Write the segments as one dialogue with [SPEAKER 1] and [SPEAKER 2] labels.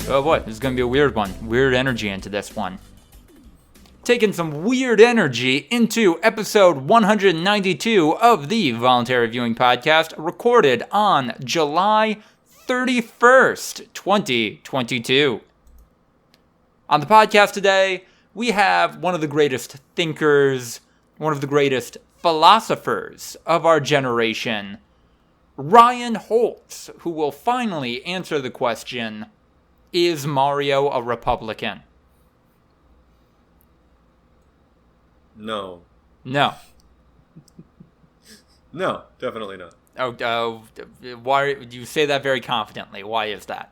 [SPEAKER 1] Oh boy, this is going to be a weird one. Weird energy into this one. Taking some weird energy into episode 192 of the Voluntary Viewing podcast, recorded on July 31st, 2022. On the podcast today, we have one of the greatest thinkers, one of the greatest philosophers of our generation, Ryan Holtz, who will finally answer the question, is Mario a Republican?
[SPEAKER 2] No.
[SPEAKER 1] No.
[SPEAKER 2] No, definitely not.
[SPEAKER 1] Why do you say that very confidently? Why is that?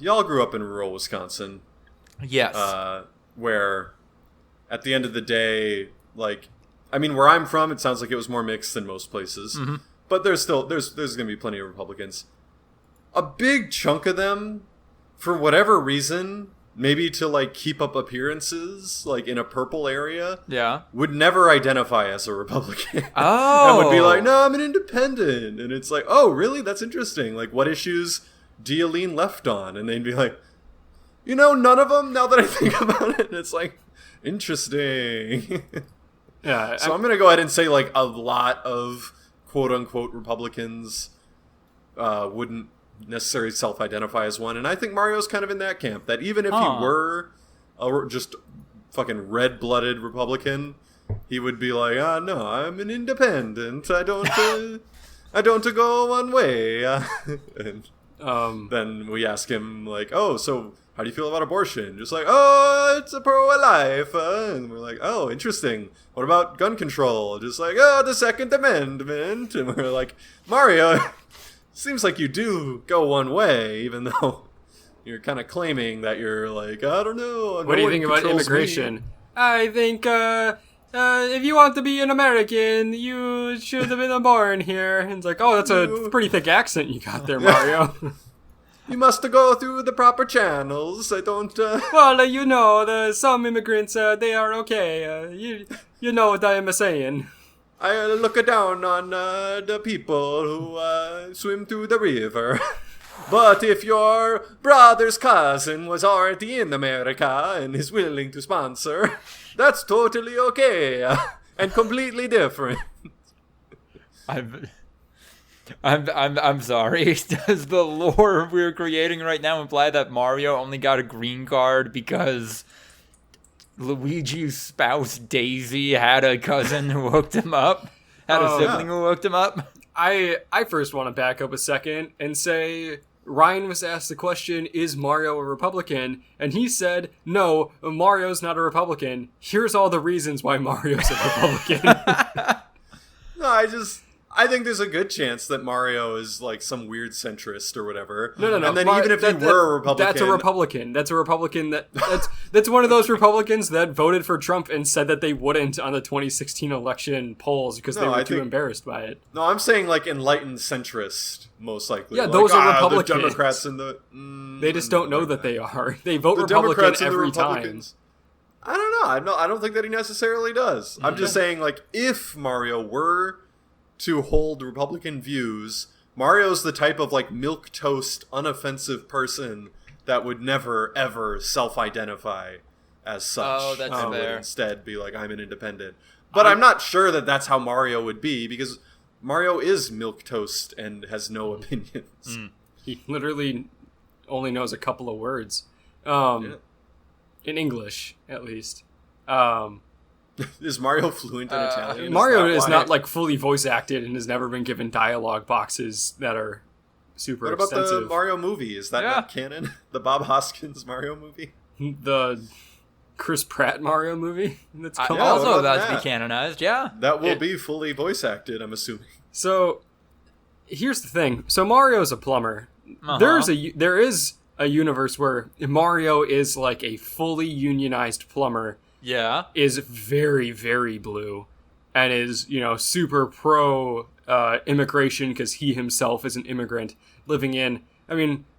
[SPEAKER 2] Y'all grew up in rural Wisconsin.
[SPEAKER 1] Yes.
[SPEAKER 2] Where, at the end of the day, where I'm from, it sounds like it was more mixed than most places. Mm-hmm. But there's going to be plenty of Republicans. A big chunk of them, for whatever reason, maybe to keep up appearances, in a purple area, would never identify as a Republican.
[SPEAKER 1] Oh.
[SPEAKER 2] And would be like, no, I'm an independent. And it's like, oh, really? That's interesting. What issues do you lean left on? And they'd be like, none of them, now that I think about it. And it's interesting.
[SPEAKER 3] Yeah.
[SPEAKER 2] So I'm going to go ahead and say, a lot of quote-unquote Republicans wouldn't necessarily self-identify as one. And I think Mario's kind of in that camp, that even if he were a just fucking red-blooded Republican, he would be like, no, I'm an independent. I don't go one way. And then we ask him, so how do you feel about abortion? Just it's a pro-life. And we're like, oh, interesting. What about gun control? Just the Second Amendment. And we're like, Mario, seems like you do go one way, even though you're kind of claiming that you're I don't know.
[SPEAKER 3] What do you think about immigration? Me. I think if you want to be an American, you should have been born here. And it's that's a pretty thick accent you got there, Mario.
[SPEAKER 2] You must go through the proper channels. I don't...
[SPEAKER 3] Well, some immigrants, they are okay. You know what I am saying.
[SPEAKER 2] I look down on the people who swim through the river. But if your brother's cousin was already in America and is willing to sponsor, that's totally okay and completely different.
[SPEAKER 1] I'm sorry. Does the lore we're creating right now imply that Mario only got a green card because Luigi's spouse Daisy had a cousin who hooked him up? Had a sibling who hooked him up?
[SPEAKER 3] I first want to back up a second and say Ryan was asked the question, is Mario a Republican? And he said, no, Mario's not a Republican. Here's all the reasons why Mario's a Republican.
[SPEAKER 2] No, I think there's a good chance that Mario is some weird centrist or whatever.
[SPEAKER 3] No.
[SPEAKER 2] And then even if he were a Republican...
[SPEAKER 3] That's a Republican. That's a Republican that's one of those Republicans that voted for Trump and said that they wouldn't on the 2016 election polls because they were too embarrassed by it.
[SPEAKER 2] No, I'm saying enlightened centrist, most likely.
[SPEAKER 3] Yeah, those are Republicans.
[SPEAKER 2] The Democrats and the...
[SPEAKER 3] they just don't know that they are. They vote Republican every time.
[SPEAKER 2] I don't know. I don't think that he necessarily does. Mm-hmm. I'm just saying, if Mario were to hold Republican views, Mario's the type of milquetoast, unoffensive person that would never ever self-identify as such.
[SPEAKER 1] Oh, that's fair.
[SPEAKER 2] Would instead be I'm an independent. But I'm not sure that that's how Mario would be, because Mario is milquetoast and has no opinions.
[SPEAKER 3] Mm. He literally only knows a couple of words, in English at least.
[SPEAKER 2] Is Mario fluent in Italian?
[SPEAKER 3] Mario is not fully voice acted and has never been given dialogue boxes that are super extensive.
[SPEAKER 2] What about the Mario movie? Is that not canon? The Bob Hoskins Mario movie?
[SPEAKER 3] The Chris Pratt Mario movie? That's
[SPEAKER 1] also about to be canonized, yeah.
[SPEAKER 2] That will be fully voice acted, I'm assuming.
[SPEAKER 3] So, here's the thing. So Mario's a plumber.
[SPEAKER 1] Uh-huh.
[SPEAKER 3] There is a universe where Mario is a fully unionized plumber.
[SPEAKER 1] Yeah.
[SPEAKER 3] Is very, very blue and is, super pro immigration because he himself is an immigrant living in,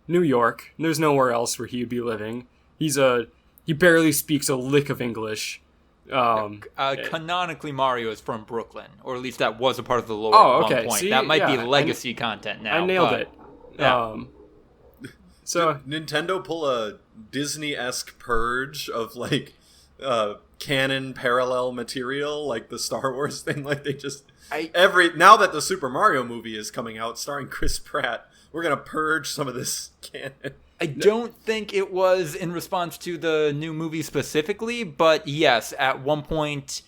[SPEAKER 3] New York. There's nowhere else where he'd be living. He barely speaks a lick of English.
[SPEAKER 1] Canonically, Mario is from Brooklyn, or at least that was a part of the lore at one point.
[SPEAKER 3] See,
[SPEAKER 1] that might be legacy content now.
[SPEAKER 3] I nailed it.
[SPEAKER 1] Yeah.
[SPEAKER 3] So
[SPEAKER 2] did Nintendo pull a Disney-esque purge of like canon parallel material, like the Star Wars thing? Like they just now that the Super Mario movie is coming out starring Chris Pratt, we're gonna purge some of this canon.
[SPEAKER 1] I don't think it was in response to the new movie specifically, but yes, at one point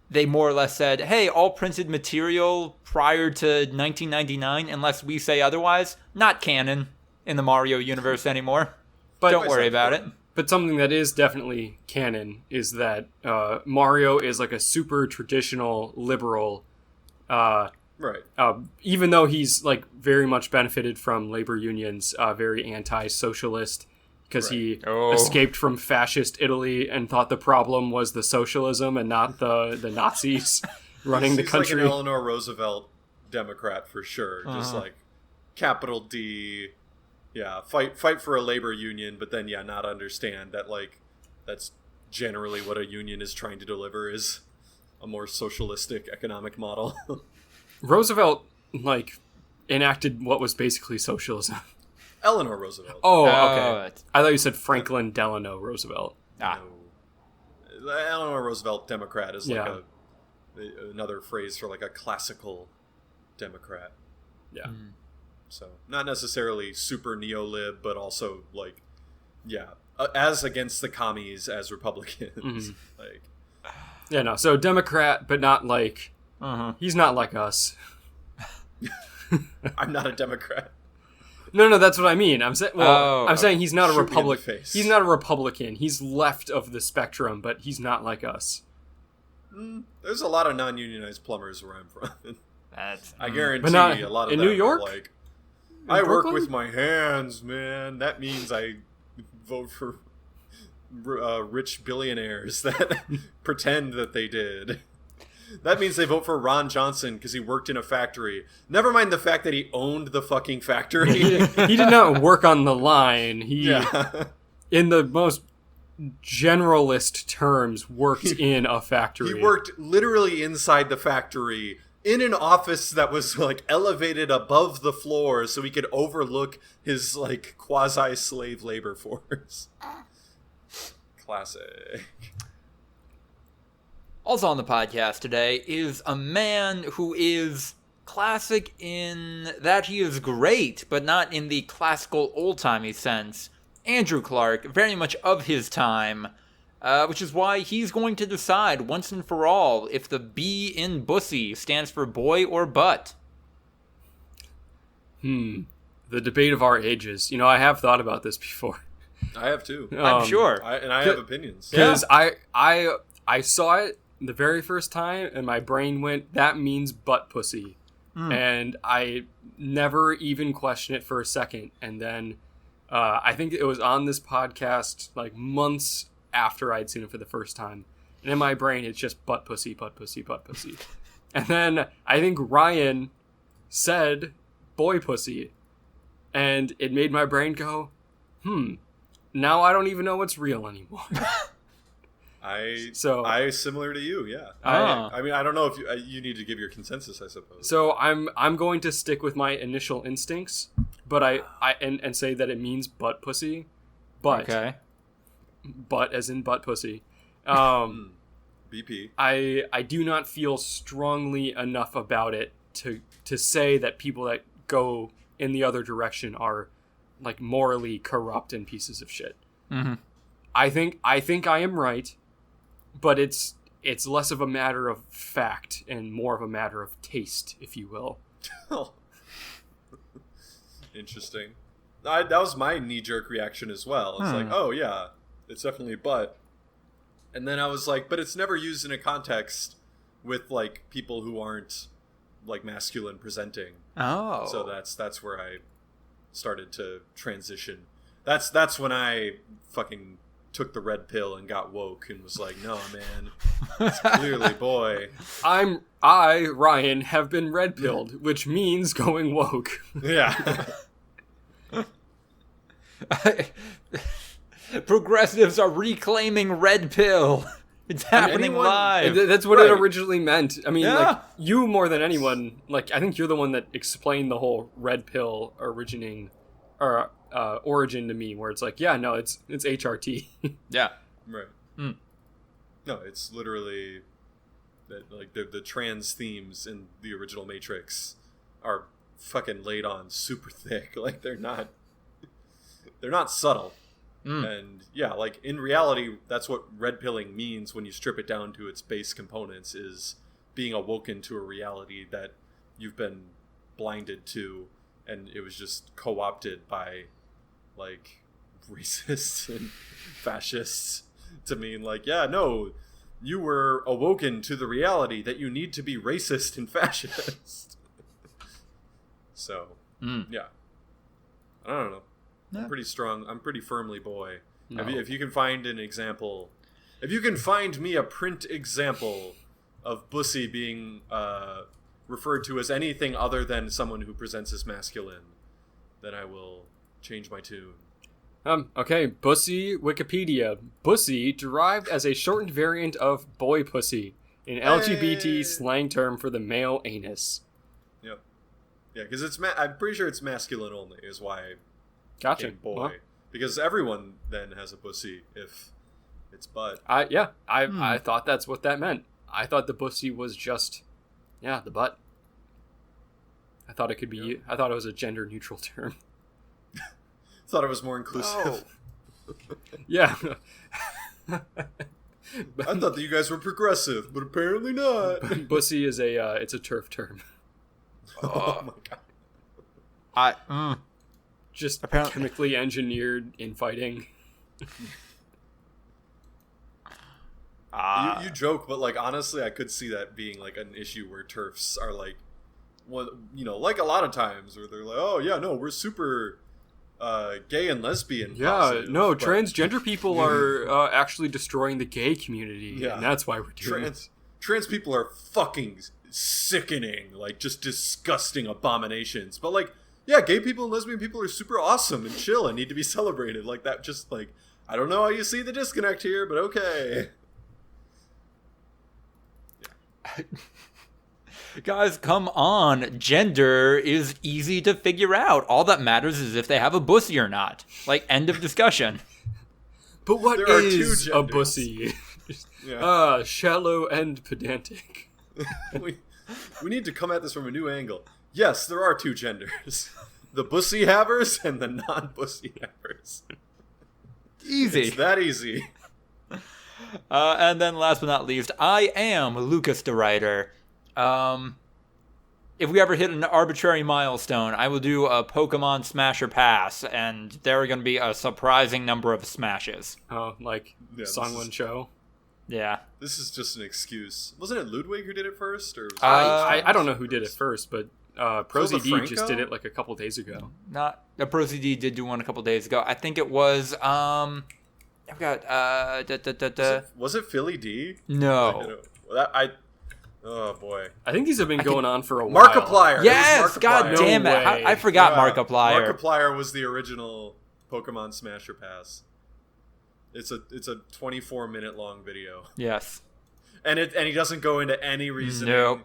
[SPEAKER 1] they more or less said, hey, all printed material prior to 1999, unless we say otherwise, not canon in the Mario universe anymore. But don't worry about it.
[SPEAKER 3] But something that is definitely canon is that Mario is like a super traditional liberal.
[SPEAKER 2] Right.
[SPEAKER 3] Even though he's like very much benefited from labor unions, very anti-socialist, because he escaped from fascist Italy and thought the problem was the socialism and not the Nazis running the country.
[SPEAKER 2] He's like an Eleanor Roosevelt Democrat for sure. Just like capital D. Yeah, fight for a labor union, but then not understand that like that's generally what a union is trying to deliver is a more socialistic economic model.
[SPEAKER 3] Roosevelt, like, enacted what was basically socialism.
[SPEAKER 2] Eleanor Roosevelt.
[SPEAKER 3] Oh, okay. I thought you said Franklin Delano Roosevelt.
[SPEAKER 2] No. Eleanor Roosevelt Democrat is like another phrase for like a classical Democrat.
[SPEAKER 3] Yeah.
[SPEAKER 2] So not necessarily super neo-lib, but also like, as against the commies as Republicans. Like,
[SPEAKER 3] so Democrat, but not like. He's not like us.
[SPEAKER 2] I'm not a Democrat.
[SPEAKER 3] No, that's what I mean. I'm saying he's not a Republican. He's not a Republican. He's left of the spectrum, but he's not like us.
[SPEAKER 2] There's a lot of non-unionized plumbers where I'm from. I guarantee a lot of
[SPEAKER 3] in
[SPEAKER 2] them
[SPEAKER 3] New York.
[SPEAKER 2] Are like, I work with my hands, man. That means I vote for rich billionaires that pretend that they did. That means they vote for Ron Johnson because he worked in a factory. Never mind the fact that he owned the fucking factory.
[SPEAKER 3] He did not work on the line. He, in the most generalist terms, worked in a factory.
[SPEAKER 2] He worked literally inside the factory in an office that was like elevated above the floor so he could overlook his like quasi-slave labor force. Classic.
[SPEAKER 1] Also on the podcast today is a man who is classic in that he is great, but not in the classical old-timey sense. Andrew Clark, very much of his time, which is why he's going to decide once and for all if the B in Bussy stands for boy or butt.
[SPEAKER 3] The debate of our ages. I have thought about this before.
[SPEAKER 2] I have too.
[SPEAKER 1] I'm sure.
[SPEAKER 2] I have opinions.
[SPEAKER 3] Because I saw it the very first time, and my brain went, that means butt pussy. And I never even questioned it for a second. And then I think it was on this podcast like months after I'd seen it for the first time. And in my brain, it's just butt pussy, butt pussy, butt pussy. And then I think Ryan said boy pussy. And it made my brain go, now I don't even know what's real anymore.
[SPEAKER 2] I similar to you, yeah. I mean, I don't know if you need to give your consensus, I suppose.
[SPEAKER 3] So I'm going to stick with my initial instincts, but I say that it means butt pussy, but butt as in butt pussy.
[SPEAKER 2] BP.
[SPEAKER 3] I do not feel strongly enough about it to say that people that go in the other direction are like morally corrupt and pieces of shit. I think I am right. But it's less of a matter of fact and more of a matter of taste, if you will.
[SPEAKER 2] Interesting. That was my knee-jerk reaction as well. It's like, oh yeah, it's definitely butt. And then I was like, but it's never used in a context with like people who aren't like masculine presenting.
[SPEAKER 1] Oh.
[SPEAKER 2] So that's where I started to transition. That's when I fucking took the red pill and got woke and was like, no, man, it's clearly boy.
[SPEAKER 3] I, Ryan, have been red pilled, which means going woke.
[SPEAKER 2] Yeah.
[SPEAKER 1] Progressives are reclaiming red pill. It's happening live.
[SPEAKER 3] That's what it originally meant. I mean, like, you more than anyone, like, I think you're the one that explained the whole red pill originating, or origin to me, where it's like, yeah, no, it's HRT.
[SPEAKER 1] Yeah.
[SPEAKER 2] Right. No, it's literally that, like, the trans themes in the original Matrix are fucking laid on super thick. Like, they're not subtle. And yeah, like, in reality, that's what red pilling means when you strip it down to its base components, is being awoken to a reality that you've been blinded to, and it was just co-opted by, like, racists and fascists to mean, like, yeah, no, you were awoken to the reality that you need to be racist and fascist. So, yeah. I don't know.
[SPEAKER 1] Yeah.
[SPEAKER 2] I'm pretty strong. I'm pretty firmly boy.
[SPEAKER 3] No.
[SPEAKER 2] If you can find an example, if you can find me a print example of Bussy being referred to as anything other than someone who presents as masculine, then I will change my tune.
[SPEAKER 3] Okay, Bussy Wikipedia. Bussy derived as a shortened variant of boy pussy, an LGBT slang term for the male anus.
[SPEAKER 2] Yep. Yeah, because I'm pretty sure it's masculine only is why I
[SPEAKER 3] Gotcha.
[SPEAKER 2] became boy.
[SPEAKER 3] Well,
[SPEAKER 2] because everyone then has a pussy if it's butt.
[SPEAKER 3] I thought that's what that meant. I thought the Bussy was just, the butt. I thought it could be. I thought it was a gender neutral term.
[SPEAKER 2] Thought it was more inclusive.
[SPEAKER 3] Yeah.
[SPEAKER 2] I thought that you guys were progressive, but apparently not.
[SPEAKER 3] Bussy is it's a turf term.
[SPEAKER 2] Oh my god.
[SPEAKER 3] Just
[SPEAKER 1] Apparently.
[SPEAKER 3] chemically engineered infighting.
[SPEAKER 2] You joke, but, like, honestly, I could see that being, like, an issue where TERFs are, like, like a lot of times where they're like, oh yeah, no, we're super gay and lesbian.
[SPEAKER 3] Yeah,
[SPEAKER 2] positive,
[SPEAKER 3] no,
[SPEAKER 2] but
[SPEAKER 3] transgender people are actually destroying the gay community, and that's why we're doing it.
[SPEAKER 2] Trans people are fucking sickening, like, just disgusting abominations. But, like, yeah, gay people and lesbian people are super awesome and chill and need to be celebrated. Like, that just, like, I don't know how you see the disconnect here, but okay.
[SPEAKER 1] Guys, come on. Gender is easy to figure out. All that matters is if they have a bussy or not. Like, end of discussion.
[SPEAKER 3] But what
[SPEAKER 2] There are
[SPEAKER 3] is
[SPEAKER 2] two
[SPEAKER 3] a
[SPEAKER 2] genders.
[SPEAKER 3] Bussy?
[SPEAKER 2] Yeah.
[SPEAKER 3] Shallow and pedantic.
[SPEAKER 2] we need to come at this from a new angle. Yes, there are two genders. The bussy havers and the non-bussy havers.
[SPEAKER 1] Easy.
[SPEAKER 2] It's that easy.
[SPEAKER 1] And then last but not least, I am Lucas the writer. If we ever hit an arbitrary milestone, I will do a Pokemon Smash or Pass, and there are going to be a surprising number of smashes.
[SPEAKER 3] Oh, like Songwon Cho.
[SPEAKER 1] Yeah.
[SPEAKER 2] This is just an excuse. Wasn't it Ludwig who did it first? Or was it
[SPEAKER 3] I don't know who did it first, but Prosy D
[SPEAKER 2] Franco?
[SPEAKER 3] just did it like a couple days ago.
[SPEAKER 1] Not the Prosy D did do one a couple days ago. I think it was I've got
[SPEAKER 2] Was it Philly D?
[SPEAKER 1] No.
[SPEAKER 2] Oh boy.
[SPEAKER 3] I think these have been going on for a while.
[SPEAKER 2] Markiplier.
[SPEAKER 1] Yes,
[SPEAKER 2] It was
[SPEAKER 1] god
[SPEAKER 2] Markiplier.
[SPEAKER 1] damn it.
[SPEAKER 3] way.
[SPEAKER 1] I forgot Markiplier.
[SPEAKER 2] Markiplier was the original Pokemon Smash or Pass. It's a 24-minute long video.
[SPEAKER 1] Yes.
[SPEAKER 2] And he doesn't go into any reasoning.
[SPEAKER 1] Nope.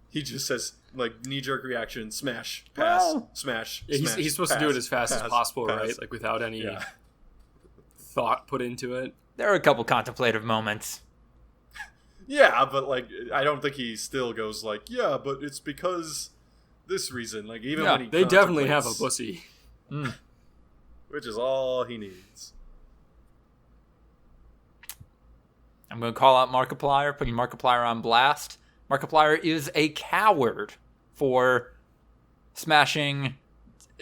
[SPEAKER 2] He just says, like, knee-jerk reaction, smash, pass,
[SPEAKER 1] Well,
[SPEAKER 2] smash,
[SPEAKER 3] Yeah,
[SPEAKER 2] smash,
[SPEAKER 3] he's supposed
[SPEAKER 2] pass,
[SPEAKER 3] to do it as fast as
[SPEAKER 2] pass,
[SPEAKER 3] possible,
[SPEAKER 2] pass.
[SPEAKER 3] right? Like without any
[SPEAKER 2] Yeah.
[SPEAKER 3] thought put into it.
[SPEAKER 1] There are a couple contemplative moments.
[SPEAKER 2] Yeah, but, like, I don't think he still goes like, yeah, but it's because this reason. Like, even when he
[SPEAKER 3] They definitely have a
[SPEAKER 2] contemplates-
[SPEAKER 3] Bussy.
[SPEAKER 2] which is all he needs.
[SPEAKER 1] I'm going to call out Markiplier, putting Markiplier on blast. Markiplier is a coward for smashing,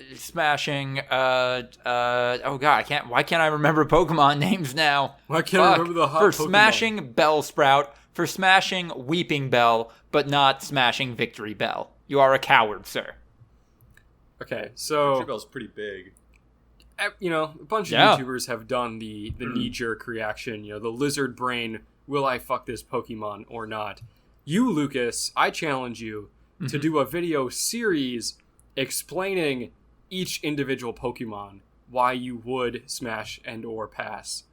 [SPEAKER 1] oh god, why can't I remember Pokemon names now?
[SPEAKER 3] Why can't I remember the hot
[SPEAKER 1] For
[SPEAKER 3] Pokemon?
[SPEAKER 1] smashing Bellsprout, for smashing Weeping Bell, but not smashing Victory Bell. You are a coward, sir.
[SPEAKER 3] Okay, so
[SPEAKER 2] Bell's pretty big.
[SPEAKER 3] a bunch of YouTubers have done the knee-jerk reaction, the lizard brain, will I fuck this Pokemon or not? You, Lucas, I challenge you to do a video series explaining each individual Pokemon, why you would smash and or pass.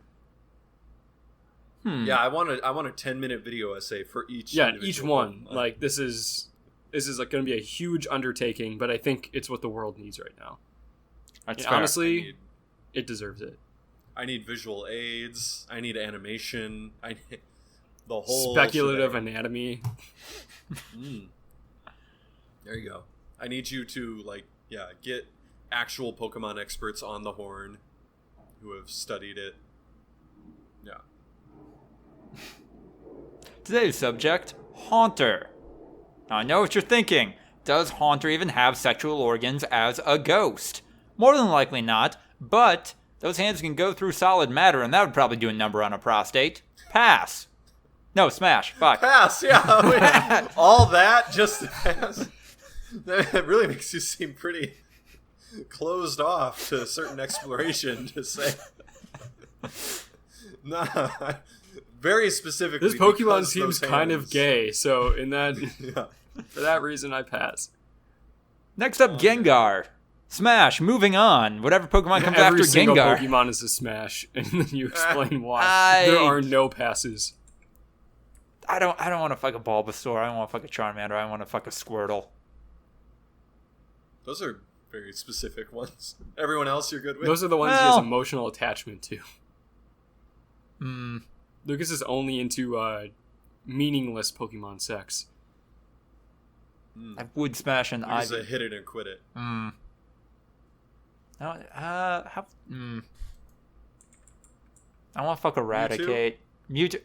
[SPEAKER 2] Yeah, I want a 10-minute video essay for each.
[SPEAKER 3] Yeah,
[SPEAKER 2] individual
[SPEAKER 3] each one.
[SPEAKER 2] Pokemon.
[SPEAKER 3] Like, this is like going to be a huge undertaking, but I think it's what the world needs right now.
[SPEAKER 1] That's
[SPEAKER 3] And
[SPEAKER 1] fair.
[SPEAKER 3] honestly, it deserves it.
[SPEAKER 2] I need visual aids. I need animation. I need the whole
[SPEAKER 3] Speculative
[SPEAKER 2] shebang.
[SPEAKER 3] anatomy.
[SPEAKER 2] There you go. I need you to get actual Pokemon experts on the horn who have studied it. Yeah.
[SPEAKER 1] Today's subject, Haunter. Now, I know what you're thinking. Does Haunter even have sexual organs as a ghost? More than likely not, but those hands can go through solid matter, and that would probably do a number on a prostate. Pass. No, smash. Fuck.
[SPEAKER 2] Pass, yeah. All that just to pass. That really makes you seem pretty closed off to certain exploration to say. Nah, very specifically.
[SPEAKER 3] This Pokemon
[SPEAKER 2] because
[SPEAKER 3] seems
[SPEAKER 2] those
[SPEAKER 3] kind
[SPEAKER 2] hands-
[SPEAKER 3] of gay, so in that
[SPEAKER 2] Yeah.
[SPEAKER 3] for that reason, I pass.
[SPEAKER 1] Next up, Gengar. Smash. Moving on. Whatever Pokemon comes
[SPEAKER 3] Every
[SPEAKER 1] after
[SPEAKER 3] single
[SPEAKER 1] Gengar.
[SPEAKER 3] Pokemon is a smash, and then you explain why. There are no passes.
[SPEAKER 1] I don't want to fuck a Bulbasaur. I don't want to fuck a Charmander. I want to fuck a Squirtle.
[SPEAKER 2] Those are very specific ones. Everyone else you're good with?
[SPEAKER 3] Those are the ones he has emotional attachment to.
[SPEAKER 1] Hmm.
[SPEAKER 3] Lucas is only into meaningless Pokemon sex.
[SPEAKER 1] I would smash an
[SPEAKER 2] He's
[SPEAKER 1] Ivy.
[SPEAKER 2] a hit it and quit it.
[SPEAKER 1] No, I want to fuck Eradicate. Mewtwo.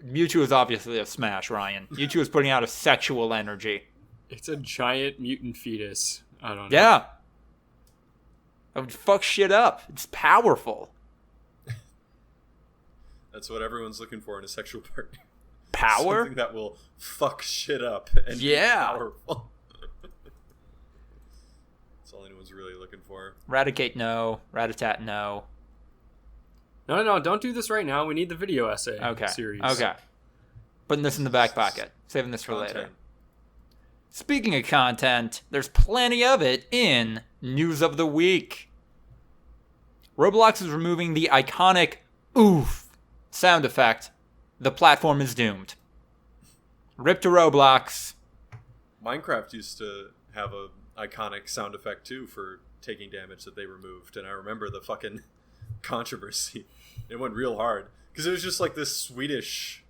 [SPEAKER 1] Mewtwo is obviously a smash, Ryan. Mewtwo is putting out a sexual energy.
[SPEAKER 3] It's a giant mutant fetus. I don't know.
[SPEAKER 1] Yeah. I would fuck shit up. It's powerful.
[SPEAKER 2] That's what everyone's looking for in a sexual partner.
[SPEAKER 1] Power?
[SPEAKER 2] Something that will fuck shit up and be powerful. That's all anyone's really looking for.
[SPEAKER 1] Eradicate, no. Ratatat, no.
[SPEAKER 3] No, don't do this right now. We need the video essay series.
[SPEAKER 1] Okay. Putting this in the back pocket. Saving this for later. Speaking of content, there's plenty of it in News of the Week. Roblox is removing the iconic oof sound effect. The platform is doomed. Rip to Roblox.
[SPEAKER 2] Minecraft used to have a iconic sound effect too for taking damage that they removed, and I remember the fucking controversy. It went real hard because it was just like this Swedish,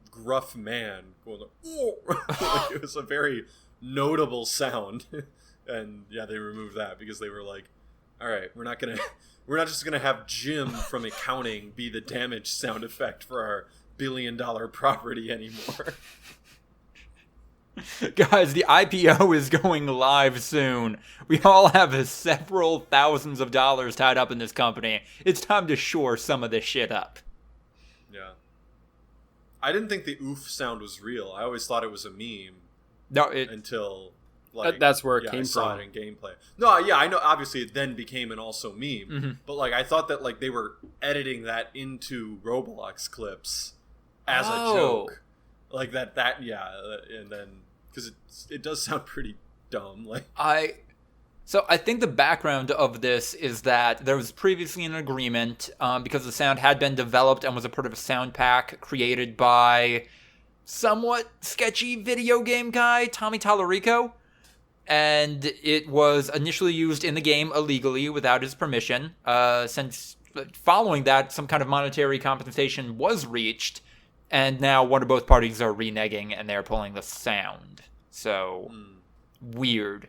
[SPEAKER 2] gruff man going like, "Oh!" Like, it was a very notable sound, and yeah, they removed that because they were like, "All right, we're not just gonna have Jim from accounting be the damage sound effect for our billion-dollar property anymore."
[SPEAKER 1] Guys, the IPO is going live soon. We all have several thousands of dollars tied up in this company. It's time to shore some of this shit up.
[SPEAKER 2] Yeah. I didn't think the oof sound was real. I always thought it was a meme.
[SPEAKER 1] No,
[SPEAKER 2] Until
[SPEAKER 3] that's where it came
[SPEAKER 2] I saw
[SPEAKER 3] from.
[SPEAKER 2] it in gameplay. No, yeah, I know. Obviously, it then became an also meme. But I thought that they were editing that into Roblox clips as a joke, and then because it does sound pretty dumb.
[SPEAKER 1] So I think the background of this is that there was previously an agreement because the sound had been developed and was a part of a sound pack created by somewhat sketchy video game guy, Tommy Tallarico. And it was initially used in the game illegally without his permission. Since following that, some kind of monetary compensation was reached. And now one or both parties are reneging and they're pulling the sound. So, weird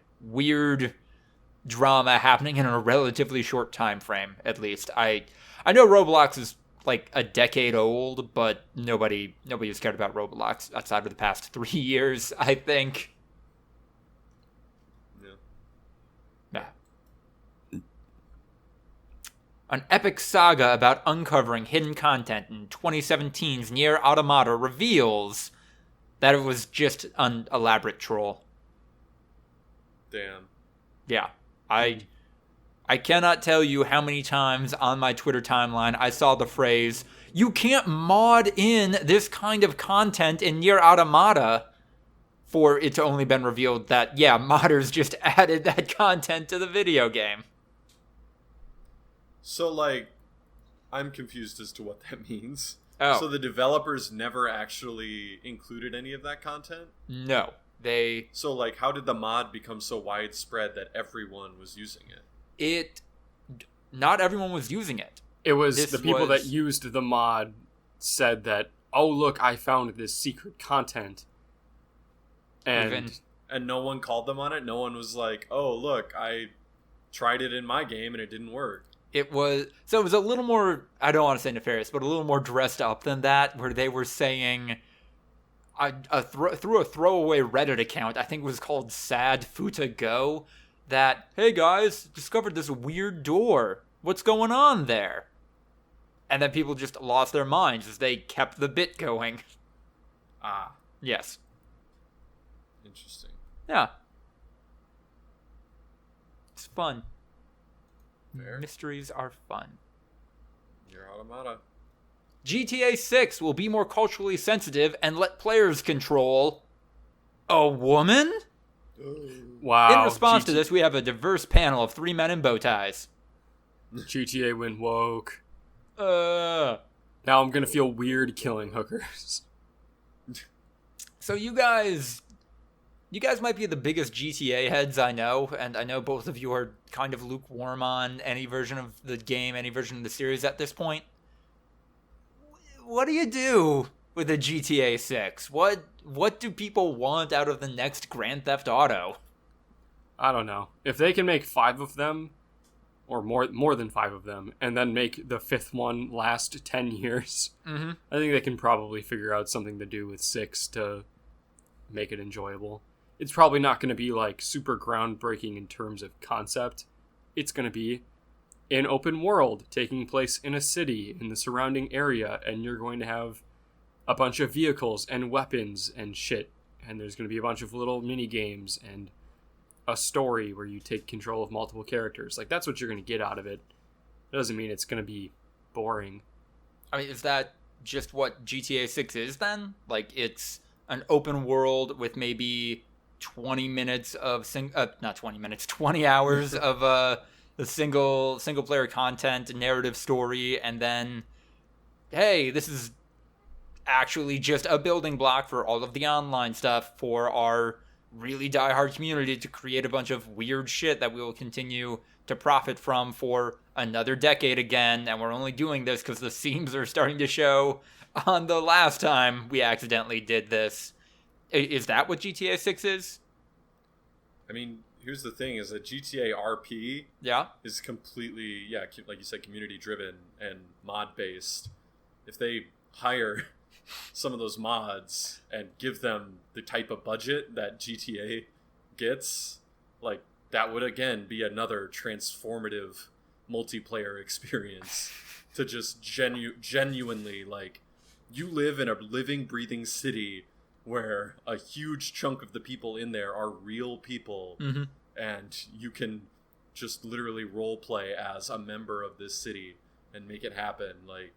[SPEAKER 1] drama happening in a relatively short time frame, at least. I know Roblox is a decade old, but nobody has cared about Roblox outside of the past 3 years, I think. Yeah. An epic saga about uncovering hidden content in 2017's Nier Automata reveals that it was just an elaborate troll.
[SPEAKER 2] Damn.
[SPEAKER 1] Yeah. I cannot tell you how many times on my Twitter timeline I saw the phrase, "You can't mod in this kind of content in Nier Automata," for it to only been revealed that, yeah, modders just added that content to the video game.
[SPEAKER 2] So, I'm confused as to what that means.
[SPEAKER 1] Oh.
[SPEAKER 2] So the developers never actually included any of that content?
[SPEAKER 1] No.
[SPEAKER 2] So, like, how did the mod become so widespread that everyone was using it?
[SPEAKER 1] Not everyone was using it.
[SPEAKER 3] It was the people that used the mod said that, oh, look, I found this secret content. And
[SPEAKER 2] no one called them on it? No one was like, oh, look, I tried it in my game and it didn't work.
[SPEAKER 1] It was a little more, I don't want to say nefarious, but a little more dressed up than that, where they were saying, through a throwaway Reddit account, I think it was called Sad Futa Go, that, hey guys, discovered this weird door. What's going on there? And then people just lost their minds as they kept the bit going.
[SPEAKER 2] Ah.
[SPEAKER 1] Yes.
[SPEAKER 2] Interesting.
[SPEAKER 1] Yeah. It's fun.
[SPEAKER 2] Fair.
[SPEAKER 1] Mysteries are fun.
[SPEAKER 2] Your automata.
[SPEAKER 1] GTA 6 will be more culturally sensitive and let players control a woman?
[SPEAKER 3] Wow.
[SPEAKER 1] In response to this, we have a diverse panel of 3 men in bow ties.
[SPEAKER 3] GTA went woke.
[SPEAKER 1] Now
[SPEAKER 3] I'm gonna feel weird killing hookers.
[SPEAKER 1] So you guys might be the biggest GTA heads I know, and I know both of you are kind of lukewarm on any version of the game, any version of the series at this point. What do you do with a GTA 6? What do people want out of the next Grand Theft Auto?
[SPEAKER 3] I don't know. If they can make 5 of them, or more than 5 of them, and then make the 5th one last 10 years, I think they can probably figure out something to do with 6 to make it enjoyable. It's probably not going to be like super groundbreaking in terms of concept. It's going to be an open world taking place in a city in the surrounding area, and you're going to have a bunch of vehicles and weapons and shit, and there's going to be a bunch of little mini games and a story where you take control of multiple characters. Like, that's what you're going to get out of it. It doesn't mean it's going to be boring.
[SPEAKER 1] I mean, is that just what GTA 6 is then? Like, it's an open world with maybe 20 minutes of 20 hours of the single player content, narrative story, and then, hey, this is actually just a building block for all of the online stuff for our really diehard community to create a bunch of weird shit that we will continue to profit from for another decade again, and we're only doing this because the seams are starting to show on the last time we accidentally did this. Is that what GTA 6 is?
[SPEAKER 2] I mean, here's the thing, is that GTA RP is completely, like you said, community-driven and mod-based. If they hire some of those mods and give them the type of budget that GTA gets, like, that would, again, be another transformative multiplayer experience to just genuinely, like, you live in a living, breathing city where a huge chunk of the people in there are real people, and you can just literally role play as a member of this city and make it happen. Like,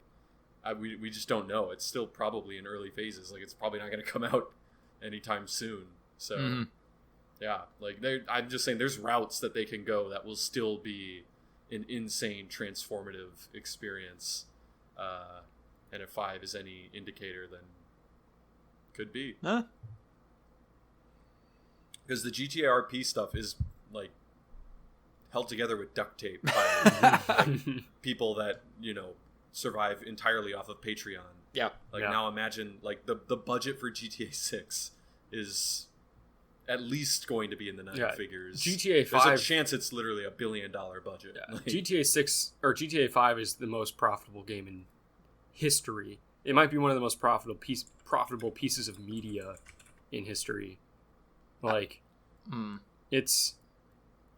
[SPEAKER 2] we just don't know. It's still probably in early phases. Like, it's probably not going to come out anytime soon. So, yeah, like, I'm just saying there's routes that they can go that will still be an insane transformative experience. And if 5 is any indicator, then could be.
[SPEAKER 1] Huh?
[SPEAKER 2] Because the GTA RP stuff is, like, held together with duct tape by like, people that, survive entirely off of Patreon.
[SPEAKER 1] Yeah.
[SPEAKER 2] Now imagine, like, the budget for GTA 6 is at least going to be in the 9 figures.
[SPEAKER 3] GTA 5...
[SPEAKER 2] There's a chance it's literally $1 billion budget.
[SPEAKER 3] Yeah. Like, GTA 6 or GTA 5 is the most profitable game in history. It might be one of the most profitable pieces of media in history. Like, it's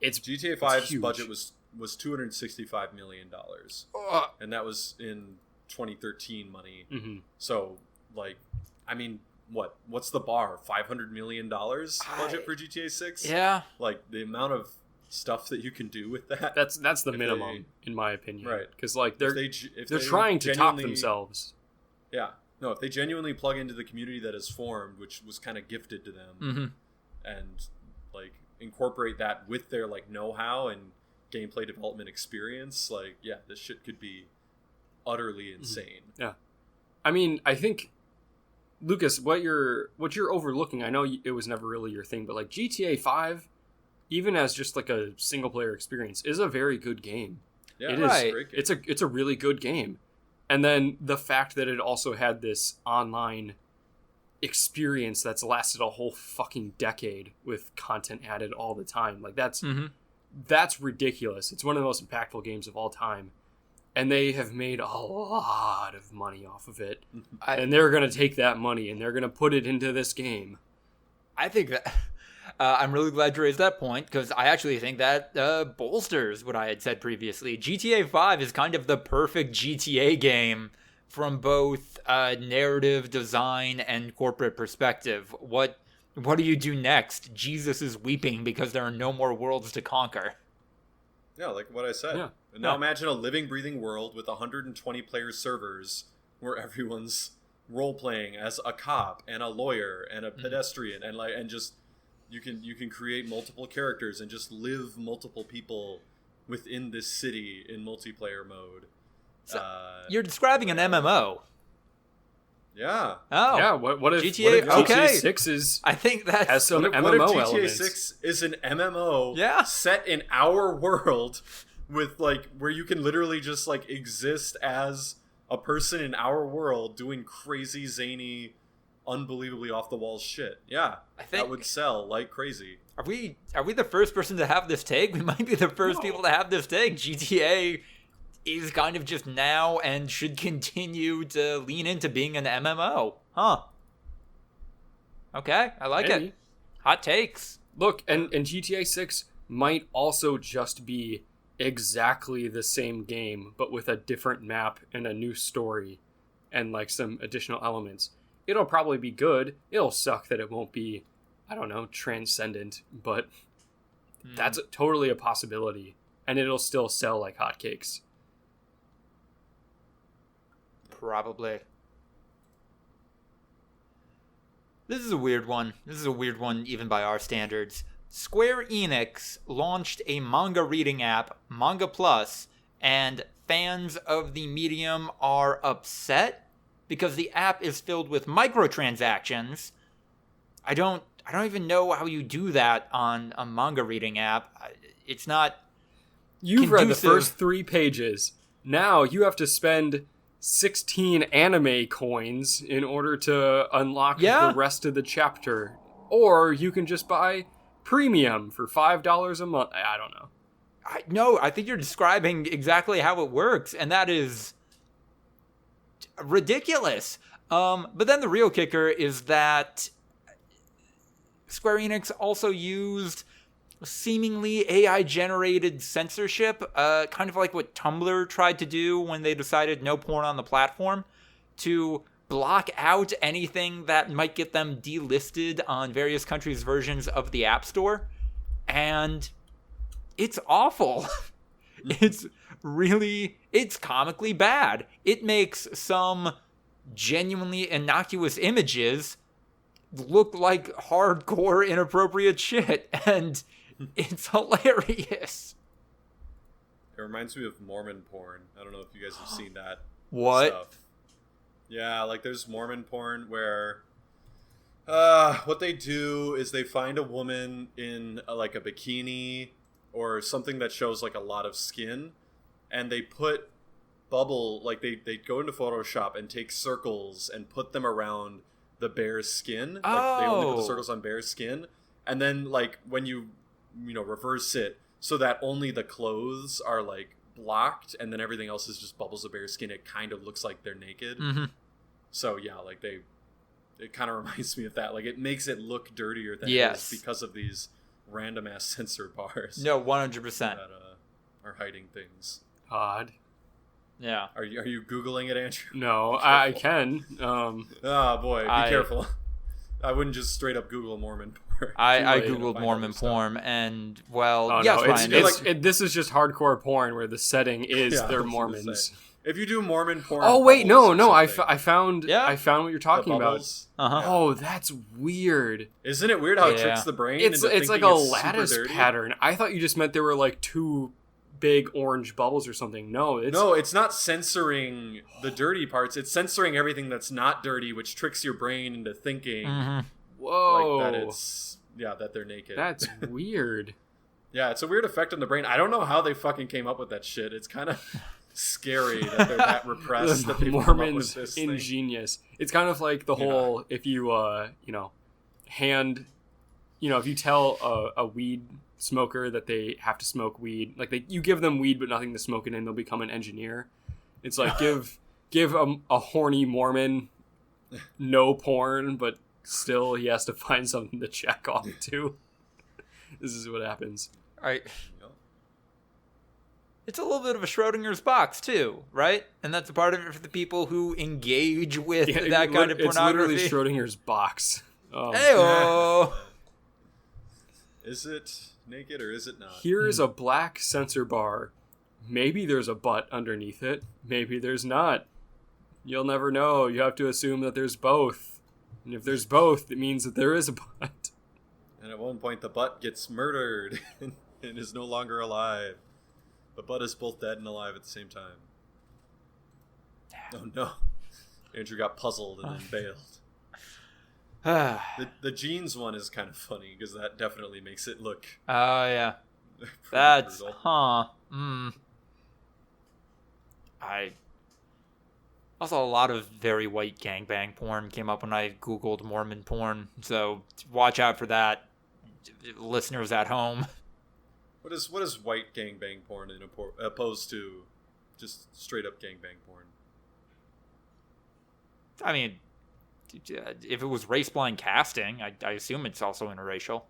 [SPEAKER 2] GTA 5's budget was $265 million, and that was in 2013 money. So, like, I mean, what's the bar? $500 million budget for GTA 6?
[SPEAKER 1] Yeah,
[SPEAKER 2] like, the amount of stuff that you can do with that.
[SPEAKER 3] That's the minimum, in my opinion.
[SPEAKER 2] Right?
[SPEAKER 3] Because, like, they're
[SPEAKER 2] they're
[SPEAKER 3] trying to top themselves.
[SPEAKER 2] Yeah. No, if they genuinely plug into the community that is formed, which was kind of gifted to them, and, like, incorporate that with their, like, know-how and gameplay development experience, like, yeah, this shit could be utterly insane.
[SPEAKER 3] Yeah. I mean, I think Lucas, what you're overlooking, I know it was never really your thing, but like GTA 5, even as just like a single player experience, is a very good game.
[SPEAKER 2] Yeah,
[SPEAKER 3] it
[SPEAKER 1] right.
[SPEAKER 3] is. Great game. It's a really good game. And then the fact that it also had this online experience that's lasted a whole fucking decade with content added all the time. Like that's ridiculous. It's one of the most impactful games of all time. And they have made a lot of money off of it. And they're going to take that money and they're going to put it into this game.
[SPEAKER 1] I think that I'm really glad you raised that point, because I actually think that bolsters what I had said previously. GTA 5 is kind of the perfect GTA game from both narrative, design, and corporate perspective. What do you do next? Jesus is weeping because there are no more worlds to conquer.
[SPEAKER 2] Yeah, like what I said.
[SPEAKER 3] Yeah.
[SPEAKER 2] And now imagine a living, breathing world with 120 player servers where everyone's role-playing as a cop and a lawyer and a pedestrian and just you can create multiple characters and just live multiple people within this city in multiplayer mode.
[SPEAKER 1] So, you're describing an MMO.
[SPEAKER 2] Yeah.
[SPEAKER 1] Oh.
[SPEAKER 3] Yeah, what if
[SPEAKER 1] GTA,
[SPEAKER 3] what if
[SPEAKER 1] okay.
[SPEAKER 3] GTA 6
[SPEAKER 1] has
[SPEAKER 3] some
[SPEAKER 2] what
[SPEAKER 3] MMO
[SPEAKER 2] if GTA
[SPEAKER 3] elements?
[SPEAKER 2] 6 is an MMO
[SPEAKER 1] Yeah.
[SPEAKER 2] set in our world with like where you can literally just like exist as a person in our world doing crazy, zany, unbelievably off the wall shit. Yeah.
[SPEAKER 1] I think
[SPEAKER 2] that would sell like crazy.
[SPEAKER 1] Are we the first person to have this take? We might be the first people to have this take. GTA is kind of just now and should continue to lean into being an MMO. Huh. Okay, I like it. Hot takes.
[SPEAKER 3] Look, and GTA 6 might also just be exactly the same game, but with a different map and a new story and like some additional elements. It'll probably be good. It'll suck that it won't be, I don't know, transcendent, but that's totally a possibility. And it'll still sell like hotcakes.
[SPEAKER 1] Probably. This is a weird one. Even by our standards. Square Enix launched a manga reading app, Manga Plus, and fans of the medium are upset because the app is filled with microtransactions. I don't even know how you do that on a manga reading app. It's not
[SPEAKER 3] You've read the
[SPEAKER 1] conducive.
[SPEAKER 3] first 3 pages. Now you have to spend 16 anime coins in order to unlock the rest of the chapter. Or you can just buy premium for $5 a month. I don't know.
[SPEAKER 1] I think you're describing exactly how it works, and that is ridiculous. But then the real kicker is that Square Enix also used seemingly AI-generated censorship, kind of like what Tumblr tried to do when they decided no porn on the platform, to block out anything that might get them delisted on various countries' versions of the App Store. And it's awful. It's comically bad. It makes some genuinely innocuous images look like hardcore inappropriate shit, and it's hilarious.
[SPEAKER 2] It reminds me of Mormon porn. I don't know if you guys have seen that.
[SPEAKER 1] What?
[SPEAKER 2] Stuff. Yeah, like there's Mormon porn where what they do is they find a woman in like a bikini or something that shows like a lot of skin, and they put bubble, like they go into Photoshop and take circles and put them around the bear's skin. Like they only put the circles on bear's skin, and then like when you reverse it so that only the clothes are like blocked and then everything else is just bubbles of bear skin, it kind of looks like they're naked. So yeah, like it kind of reminds me of that. Like it makes it look dirtier than it is because of these random ass censor bars.
[SPEAKER 1] No, 100%.
[SPEAKER 2] That are hiding things.
[SPEAKER 3] Odd.
[SPEAKER 1] Yeah.
[SPEAKER 2] Are you Googling it, Andrew?
[SPEAKER 3] No, I can.
[SPEAKER 2] Oh boy, be careful. I wouldn't just straight up Google Mormon porn.
[SPEAKER 1] I googled Mormon porn, and
[SPEAKER 3] Ryan. This is just hardcore porn where the setting is they're Mormons.
[SPEAKER 2] If you do Mormon porn,
[SPEAKER 3] oh wait, no, I found what you're talking about. Oh, that's weird.
[SPEAKER 2] Isn't it weird how it tricks the brain?
[SPEAKER 3] It's like a lattice pattern. I thought you just meant there were like 2 big orange bubbles or something. No,
[SPEAKER 2] it's not censoring the dirty parts. It's censoring everything that's not dirty, which tricks your brain into thinking
[SPEAKER 3] whoa,
[SPEAKER 2] that they're naked.
[SPEAKER 3] That's weird.
[SPEAKER 2] Yeah, it's a weird effect on the brain. I don't know how they fucking came up with that shit. It's kind of scary that they're that repressed that people come up with this thing.
[SPEAKER 3] Ingenious. It's kind of like the whole, if you if you tell a weed smoker that they have to smoke weed, like you give them weed but nothing to smoke it in, they'll become an engineer. It's like give a horny Mormon no porn, but still he has to find something to check off too. This is what happens.
[SPEAKER 1] All right. It's a little bit of a Schrodinger's box too, right? And that's a part of it for the people who engage with that kind of pornography.
[SPEAKER 3] It's literally Schrodinger's box.
[SPEAKER 1] Heyo!
[SPEAKER 2] Is it naked or is it not?
[SPEAKER 3] Here's a black sensor bar. Maybe there's a butt underneath it. Maybe there's not. You'll never know. You have to assume that there's both. And if there's both, it means that there is a butt.
[SPEAKER 2] And at one point, the butt gets murdered and is no longer alive. The butt is both dead and alive at the same time. Oh no. Andrew got puzzled and then bailed. The jeans one is kind of funny because that definitely makes it look.
[SPEAKER 1] Oh yeah, that's
[SPEAKER 2] brutal.
[SPEAKER 1] I also, a lot of very white gangbang porn came up when I googled Mormon porn, so watch out for that, listeners at home.
[SPEAKER 2] What is white gangbang porn opposed to just straight up gangbang porn?
[SPEAKER 1] I mean, if it was race-blind casting, I assume it's also interracial.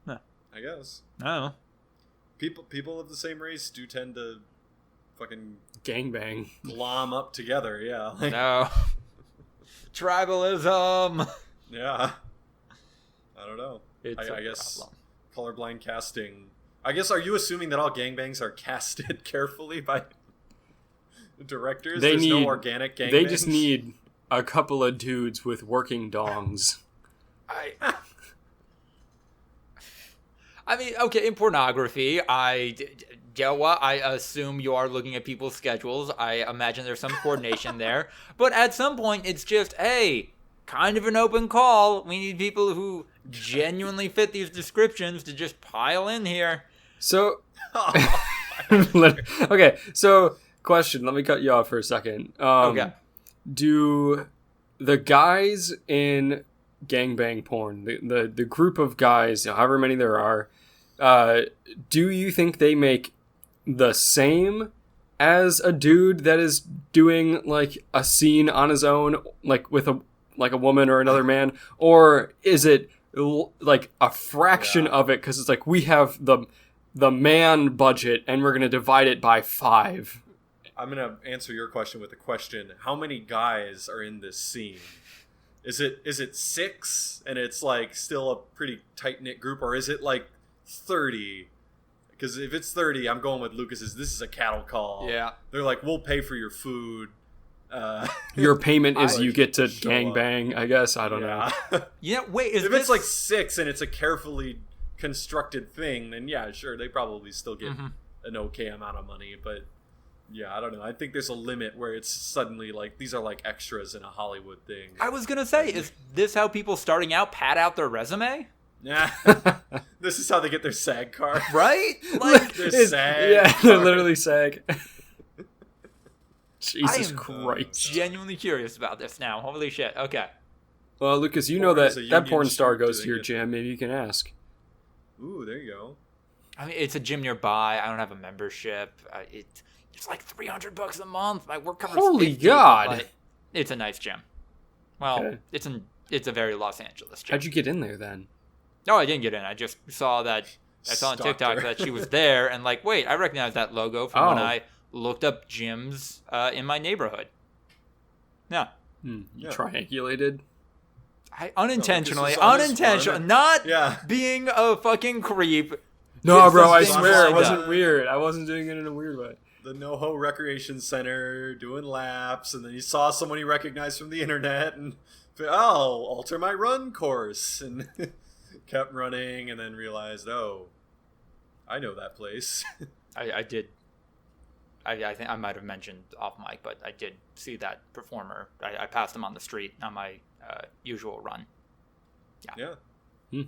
[SPEAKER 2] I guess.
[SPEAKER 1] Oh.
[SPEAKER 2] People of the same race do tend to fucking
[SPEAKER 3] gangbang,
[SPEAKER 2] glom up together. Yeah.
[SPEAKER 1] No. Tribalism.
[SPEAKER 2] Yeah. I don't know. I guess problem. Colorblind casting. I guess, are you assuming that all gangbangs are casted carefully by directors? There's no organic gangbangs?
[SPEAKER 3] They just need a couple of dudes with working dongs.
[SPEAKER 1] I mean, okay, in pornography, I assume you are looking at people's schedules. I imagine there's some coordination there. But at some point, it's just, hey, kind of an open call. We need people who genuinely fit these descriptions to just pile in here.
[SPEAKER 3] So, okay, so question, let me cut you off for a second.
[SPEAKER 1] Okay.
[SPEAKER 3] Do the guys in gangbang porn, the group of guys, however many there are, do you think they make the same as a dude that is doing like a scene on his own, like with a woman or another man, or is it like a fraction of it because it's like we have the man budget and we're gonna divide it by 5?
[SPEAKER 2] I'm gonna answer your question with a question. How many guys are in this scene? Is it 6 and it's like still a pretty tight-knit group, or is it like 30? Because if it's 30, I'm going with Lucas's. This is a cattle call.
[SPEAKER 1] Yeah.
[SPEAKER 2] They're like, we'll pay for your food.
[SPEAKER 3] Your payment is you get to gangbang, I guess. I don't know.
[SPEAKER 1] Yeah, wait,
[SPEAKER 2] if it's like 6 and it's a carefully constructed thing, then yeah, sure, they probably still get an okay amount of money. But yeah, I don't know. I think there's a limit where it's suddenly like these are like extras in a Hollywood thing.
[SPEAKER 1] I was gonna say, is this how people starting out pad out their resume?
[SPEAKER 2] Yeah. This is how they get their SAG card.
[SPEAKER 1] Right? Like
[SPEAKER 2] their SAG.
[SPEAKER 3] Yeah, they're literally SAG. Jesus Christ.
[SPEAKER 1] Genuinely curious about this now. Holy shit. Okay.
[SPEAKER 3] Well, Lucas, you know that porn star goes to your gym. Maybe you can ask.
[SPEAKER 2] Ooh, there you go.
[SPEAKER 1] I mean, it's a gym nearby. I don't have a membership. It's like $300 a month. My work covers
[SPEAKER 3] Holy
[SPEAKER 1] 50,
[SPEAKER 3] God.
[SPEAKER 1] but it's a nice gym. Well, okay. It's a very Los Angeles gym.
[SPEAKER 3] How'd you get in there then?
[SPEAKER 1] No, I didn't get in. I just saw that. I saw on TikTok that she was there, and like, wait, I recognize that logo from when I looked up gyms in my neighborhood. Yeah.
[SPEAKER 3] You triangulated?
[SPEAKER 1] Unintentionally, not being a fucking creep.
[SPEAKER 3] No, bro, I swear it wasn't weird. I wasn't doing it in a weird way.
[SPEAKER 2] The NoHo Recreation Center doing laps, and then you saw someone you recognized from the internet, and I'll alter my run course, and kept running, and then realized, I know that place.
[SPEAKER 1] I did. I think I might have mentioned off mic, but I did see that performer. I passed him on the street on my usual run.
[SPEAKER 2] Yeah. I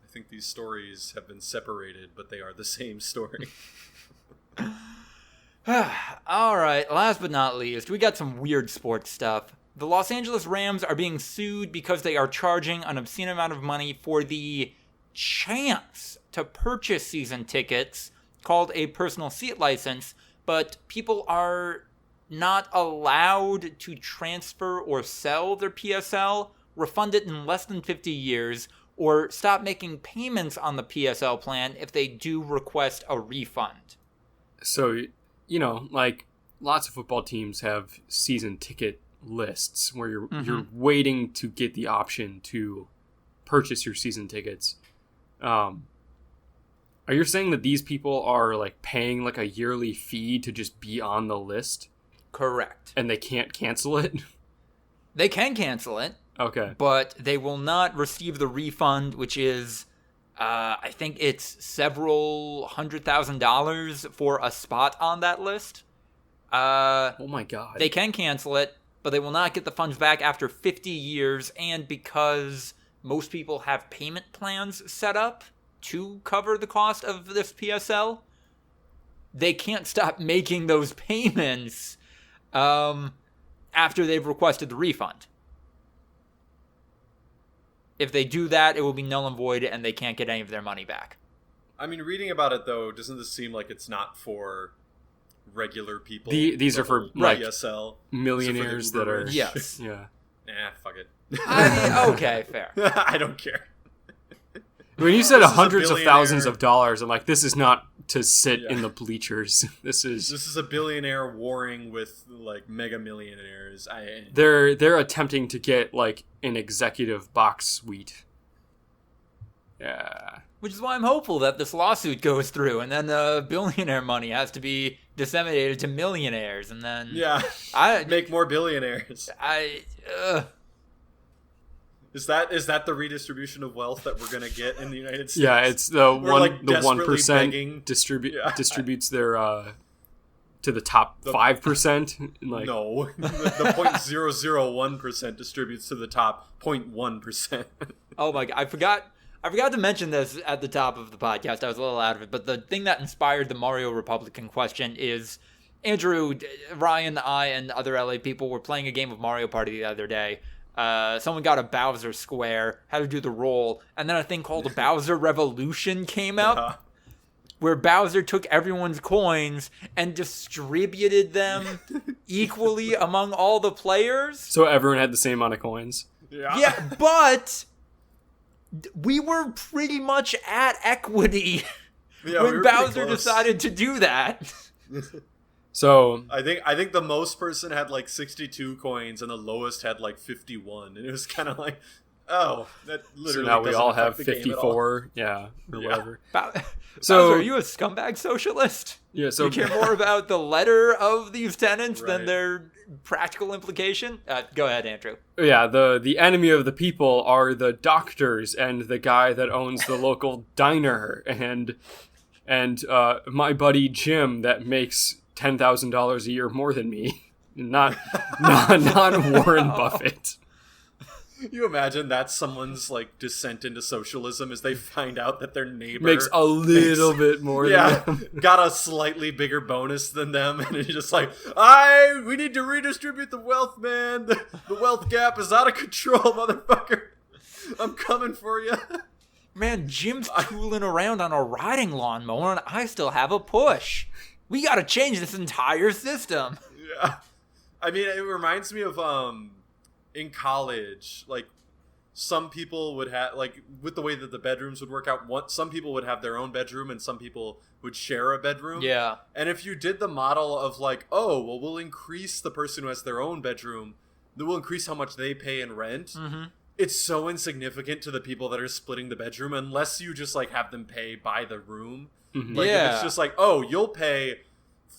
[SPEAKER 2] think these stories have been separated, but they are the same story.
[SPEAKER 1] All right, last but not least, we got some weird sports stuff. The Los Angeles Rams are being sued because they are charging an obscene amount of money for the chance to purchase season tickets called a personal seat license, but people are not allowed to transfer or sell their PSL, refund it in less than 50 years, or stop making payments on the PSL plan if they do request a refund.
[SPEAKER 3] So, you know, like lots of football teams have season ticket lists where you're waiting to get the option to purchase your season tickets. Are you saying that these people are like paying like a yearly fee to just be on the list?
[SPEAKER 1] Correct.
[SPEAKER 3] And they can't cancel it?
[SPEAKER 1] They can cancel it.
[SPEAKER 3] Okay.
[SPEAKER 1] But they will not receive the refund, which is, I think it's several $100,000 for a spot on that list.
[SPEAKER 3] Oh my God.
[SPEAKER 1] They can cancel it, but they will not get the funds back after 50 years. And because most people have payment plans set up to cover the cost of this PSL, they can't stop making those payments after they've requested the refund. If they do that, it will be null and void, and they can't get any of their money back.
[SPEAKER 2] I mean, reading about it, though, doesn't this seem like it's not for regular people?
[SPEAKER 3] These are for, like,
[SPEAKER 2] PSL?
[SPEAKER 3] millionaires that are...
[SPEAKER 1] Yes.
[SPEAKER 3] Yeah.
[SPEAKER 2] Nah, fuck it.
[SPEAKER 1] I mean, okay, fair.
[SPEAKER 2] I don't care.
[SPEAKER 3] When you said
[SPEAKER 2] This is a
[SPEAKER 3] hundreds of thousands
[SPEAKER 2] billionaire.
[SPEAKER 3] of dollars, I'm like, this is not to sit in the bleachers. This is
[SPEAKER 2] a billionaire warring with like mega millionaires.
[SPEAKER 3] they're attempting to get like an executive box suite. Yeah.
[SPEAKER 1] Which is why I'm hopeful that this lawsuit goes through, and then the billionaire money has to be disseminated to millionaires, and then
[SPEAKER 2] make more billionaires. Is that the redistribution of wealth that we're gonna get in the United States?
[SPEAKER 3] Yeah, it's the
[SPEAKER 2] We're, like,
[SPEAKER 3] the
[SPEAKER 2] desperately
[SPEAKER 3] 1%
[SPEAKER 2] begging.
[SPEAKER 3] distributes their to the top 5%. Like,
[SPEAKER 2] no, the 0.001% distributes to the top 0.1%.
[SPEAKER 1] Oh my god, I forgot to mention this at the top of the podcast. I was a little out of it, but the thing that inspired the Mario Republican question is Andrew, Ryan, I, and other LA people were playing a game of Mario Party the other day. Someone got a Bowser square, had to do the roll, and then a thing called a Bowser Revolution came up, where Bowser took everyone's coins and distributed them equally among all the players.
[SPEAKER 3] So everyone had the same amount of coins.
[SPEAKER 1] Yeah, but we were pretty much at equity when Bowser decided to do that.
[SPEAKER 3] So
[SPEAKER 2] I think the most person had like 62 coins and the lowest had like 51, and it was kind of like, oh, that literally.
[SPEAKER 3] So now we all
[SPEAKER 2] doesn't
[SPEAKER 3] have
[SPEAKER 2] affect the game at
[SPEAKER 3] 54, or whatever.
[SPEAKER 1] So Bowser, are you a scumbag socialist?
[SPEAKER 3] Yeah. So
[SPEAKER 1] you care more about the letter of these tenets than their practical implication? Go ahead, Andrew.
[SPEAKER 3] Yeah, the enemy of the people are the doctors and the guy that owns the local diner and my buddy Jim that makes $10,000 a year more than me. Not Warren Buffett.
[SPEAKER 2] You imagine that's someone's like descent into socialism as they find out that their neighbor
[SPEAKER 3] makes a little bit more than them.
[SPEAKER 2] Got a slightly bigger bonus than them, and it's just like, we need to redistribute the wealth, man. The wealth gap is out of control, motherfucker. I'm coming for you.
[SPEAKER 1] Man, Jim's tooling around on a riding lawnmower, and I still have a push. We gotta change this entire system.
[SPEAKER 2] Yeah. I mean, it reminds me of, in college, like, some people would have, like, with the way that the bedrooms would work out, some people would have their own bedroom and some people would share a bedroom.
[SPEAKER 1] Yeah.
[SPEAKER 2] And if you did the model of, like, we'll increase the person who has their own bedroom, then we'll increase how much they pay in rent. Mm-hmm. It's so insignificant to the people that are splitting the bedroom unless you just, like, have them pay by the room.
[SPEAKER 3] Mm-hmm.
[SPEAKER 2] Like, if it's just like, you'll pay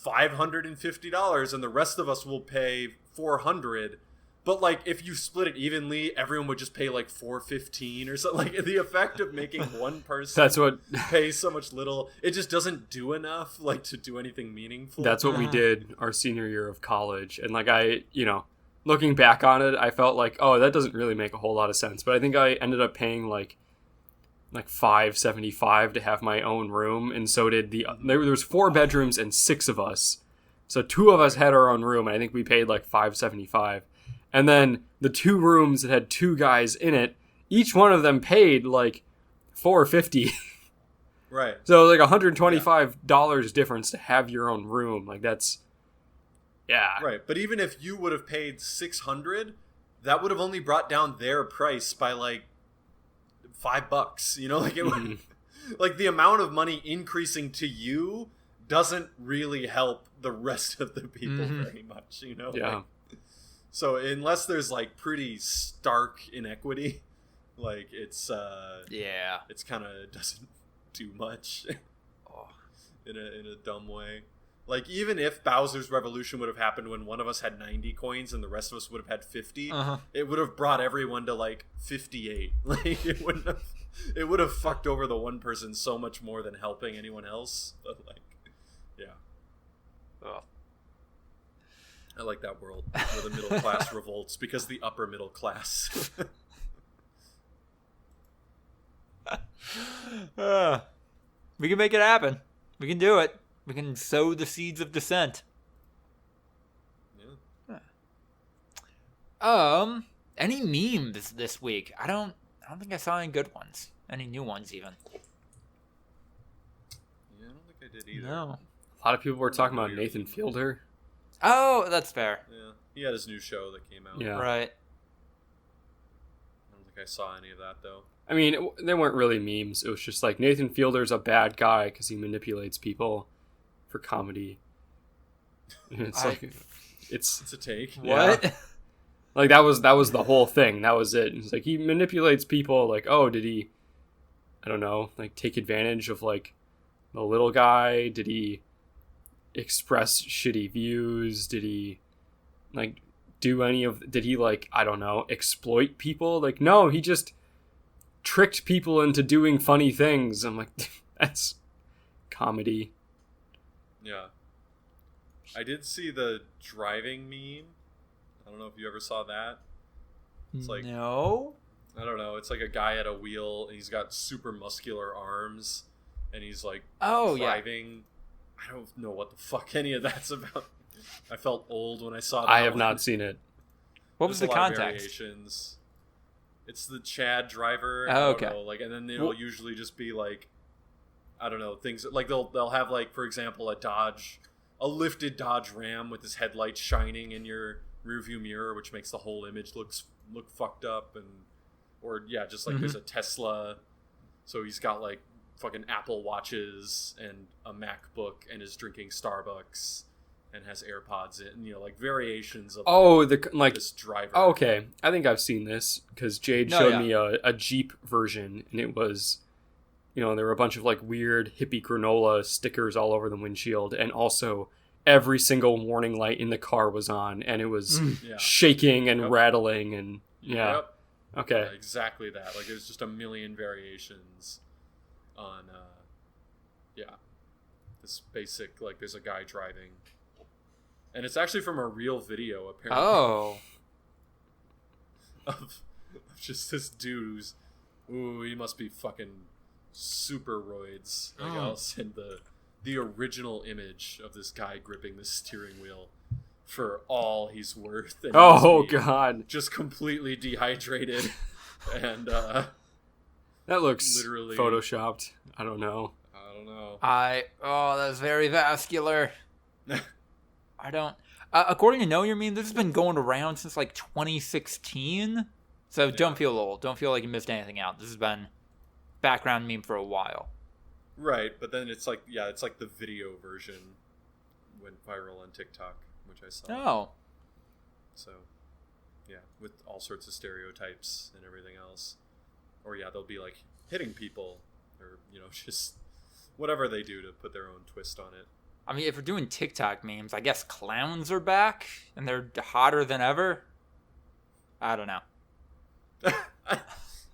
[SPEAKER 2] $550 and the rest of us will pay $400. But like if you split it evenly, everyone would just pay like $4.15 or something. Like the effect of making one person
[SPEAKER 3] That's what
[SPEAKER 2] pay so much little, it just doesn't do enough like to do anything meaningful.
[SPEAKER 3] That's what we did our senior year of college. And like looking back on it, I felt like, oh, that doesn't really make a whole lot of sense. But I think I ended up paying like $5.75 to have my own room, and so did there was 4 bedrooms and 6 of us. So 2 of us had our own room, and I think we paid like $5.75. And then the 2 rooms that had 2 guys in it, each one of them paid like $4.50.
[SPEAKER 2] Right.
[SPEAKER 3] So like $125 difference to have your own room. Like that's, yeah.
[SPEAKER 2] Right. But even if you would have paid $600, that would have only brought down their price by like $5. You know, like it would, like the amount of money increasing to you doesn't really help the rest of the people very much, you know?
[SPEAKER 3] Yeah.
[SPEAKER 2] Like, so unless there's like pretty stark inequity, like it's it's kind of doesn't do much in a dumb way. Like even if Bowser's Revolution would have happened when one of us had 90 coins and the rest of us would have had 50, it would have brought everyone to like 58. Like it would have fucked over the one person so much more than helping anyone else. But like, yeah.
[SPEAKER 1] Oh.
[SPEAKER 2] I like that world where the middle class revolts because the upper middle class.
[SPEAKER 1] We can make it happen. We can do it. We can sow the seeds of dissent.
[SPEAKER 2] Yeah.
[SPEAKER 1] Any memes this week? I don't think I saw any good ones. Any new ones even.
[SPEAKER 2] Yeah, I don't think I did either.
[SPEAKER 1] No.
[SPEAKER 3] A lot of people were talking about Nathan Fielder.
[SPEAKER 1] Oh, that's fair.
[SPEAKER 2] Yeah. He had his new show that came out.
[SPEAKER 3] Yeah.
[SPEAKER 1] Right.
[SPEAKER 2] I don't think I saw any of that though.
[SPEAKER 3] I mean, they weren't really memes. It was just like Nathan Fielder's a bad guy because he manipulates people for comedy. And it's
[SPEAKER 2] It's a take.
[SPEAKER 1] What?
[SPEAKER 3] Yeah. Like that was the whole thing. That was it. It's like he manipulates people. Like, oh, did he? I don't know. Like take advantage of like the little guy? Did he express shitty views? Did he like do any of? Did he like I don't know exploit people? Like no, he just tricked people into doing funny things. I'm like that's comedy.
[SPEAKER 2] Yeah. I did see the driving meme. I don't know if you ever saw that. It's like
[SPEAKER 1] no.
[SPEAKER 2] I don't know. It's like a guy at a wheel and he's got super muscular arms and he's like driving. I don't know what the fuck any of that's about. I felt old when I saw that.
[SPEAKER 3] I have not seen it.
[SPEAKER 1] What was the context?
[SPEAKER 2] Variations. It's the Chad driver.
[SPEAKER 1] Oh,
[SPEAKER 2] I don't know, like, and then it'll usually just be like, I don't know, things like they'll have like, for example, a lifted Dodge Ram with his headlights shining in your rearview mirror, which makes the whole image look fucked up, or just like there's a Tesla, so he's got like fucking Apple watches and a MacBook and is drinking Starbucks and has AirPods in, like variations of this driver.
[SPEAKER 3] Oh, okay, I think I've seen this because Jade showed me a Jeep version, and it was, there were a bunch of like weird hippie granola stickers all over the windshield, and also every single warning light in the car was on, and it was shaking and rattling, and okay,
[SPEAKER 2] exactly that. Like it was just a million variations on this basic, like there's a guy driving, and it's actually from a real video apparently.
[SPEAKER 1] Oh.
[SPEAKER 2] of just this dude he must be fucking super roids, I guess, and the original image of this guy gripping the steering wheel for all he's worth. And
[SPEAKER 3] God,
[SPEAKER 2] just completely dehydrated, and
[SPEAKER 3] that looks
[SPEAKER 2] literally
[SPEAKER 3] photoshopped. I don't know.
[SPEAKER 1] That's very vascular. I don't. According to Know Your Meme, this has been going around since like 2016. So don't feel old. Don't feel like you missed anything out. This has been background meme for a while.
[SPEAKER 2] Right, but then it's like the video version went viral on TikTok, which I saw.
[SPEAKER 1] Oh.
[SPEAKER 2] So, yeah, with all sorts of stereotypes and everything else. Or they'll be like hitting people, or just whatever they do to put their own twist on it.
[SPEAKER 1] I mean, if we're doing TikTok memes, I guess clowns are back and they're hotter than ever. I don't know.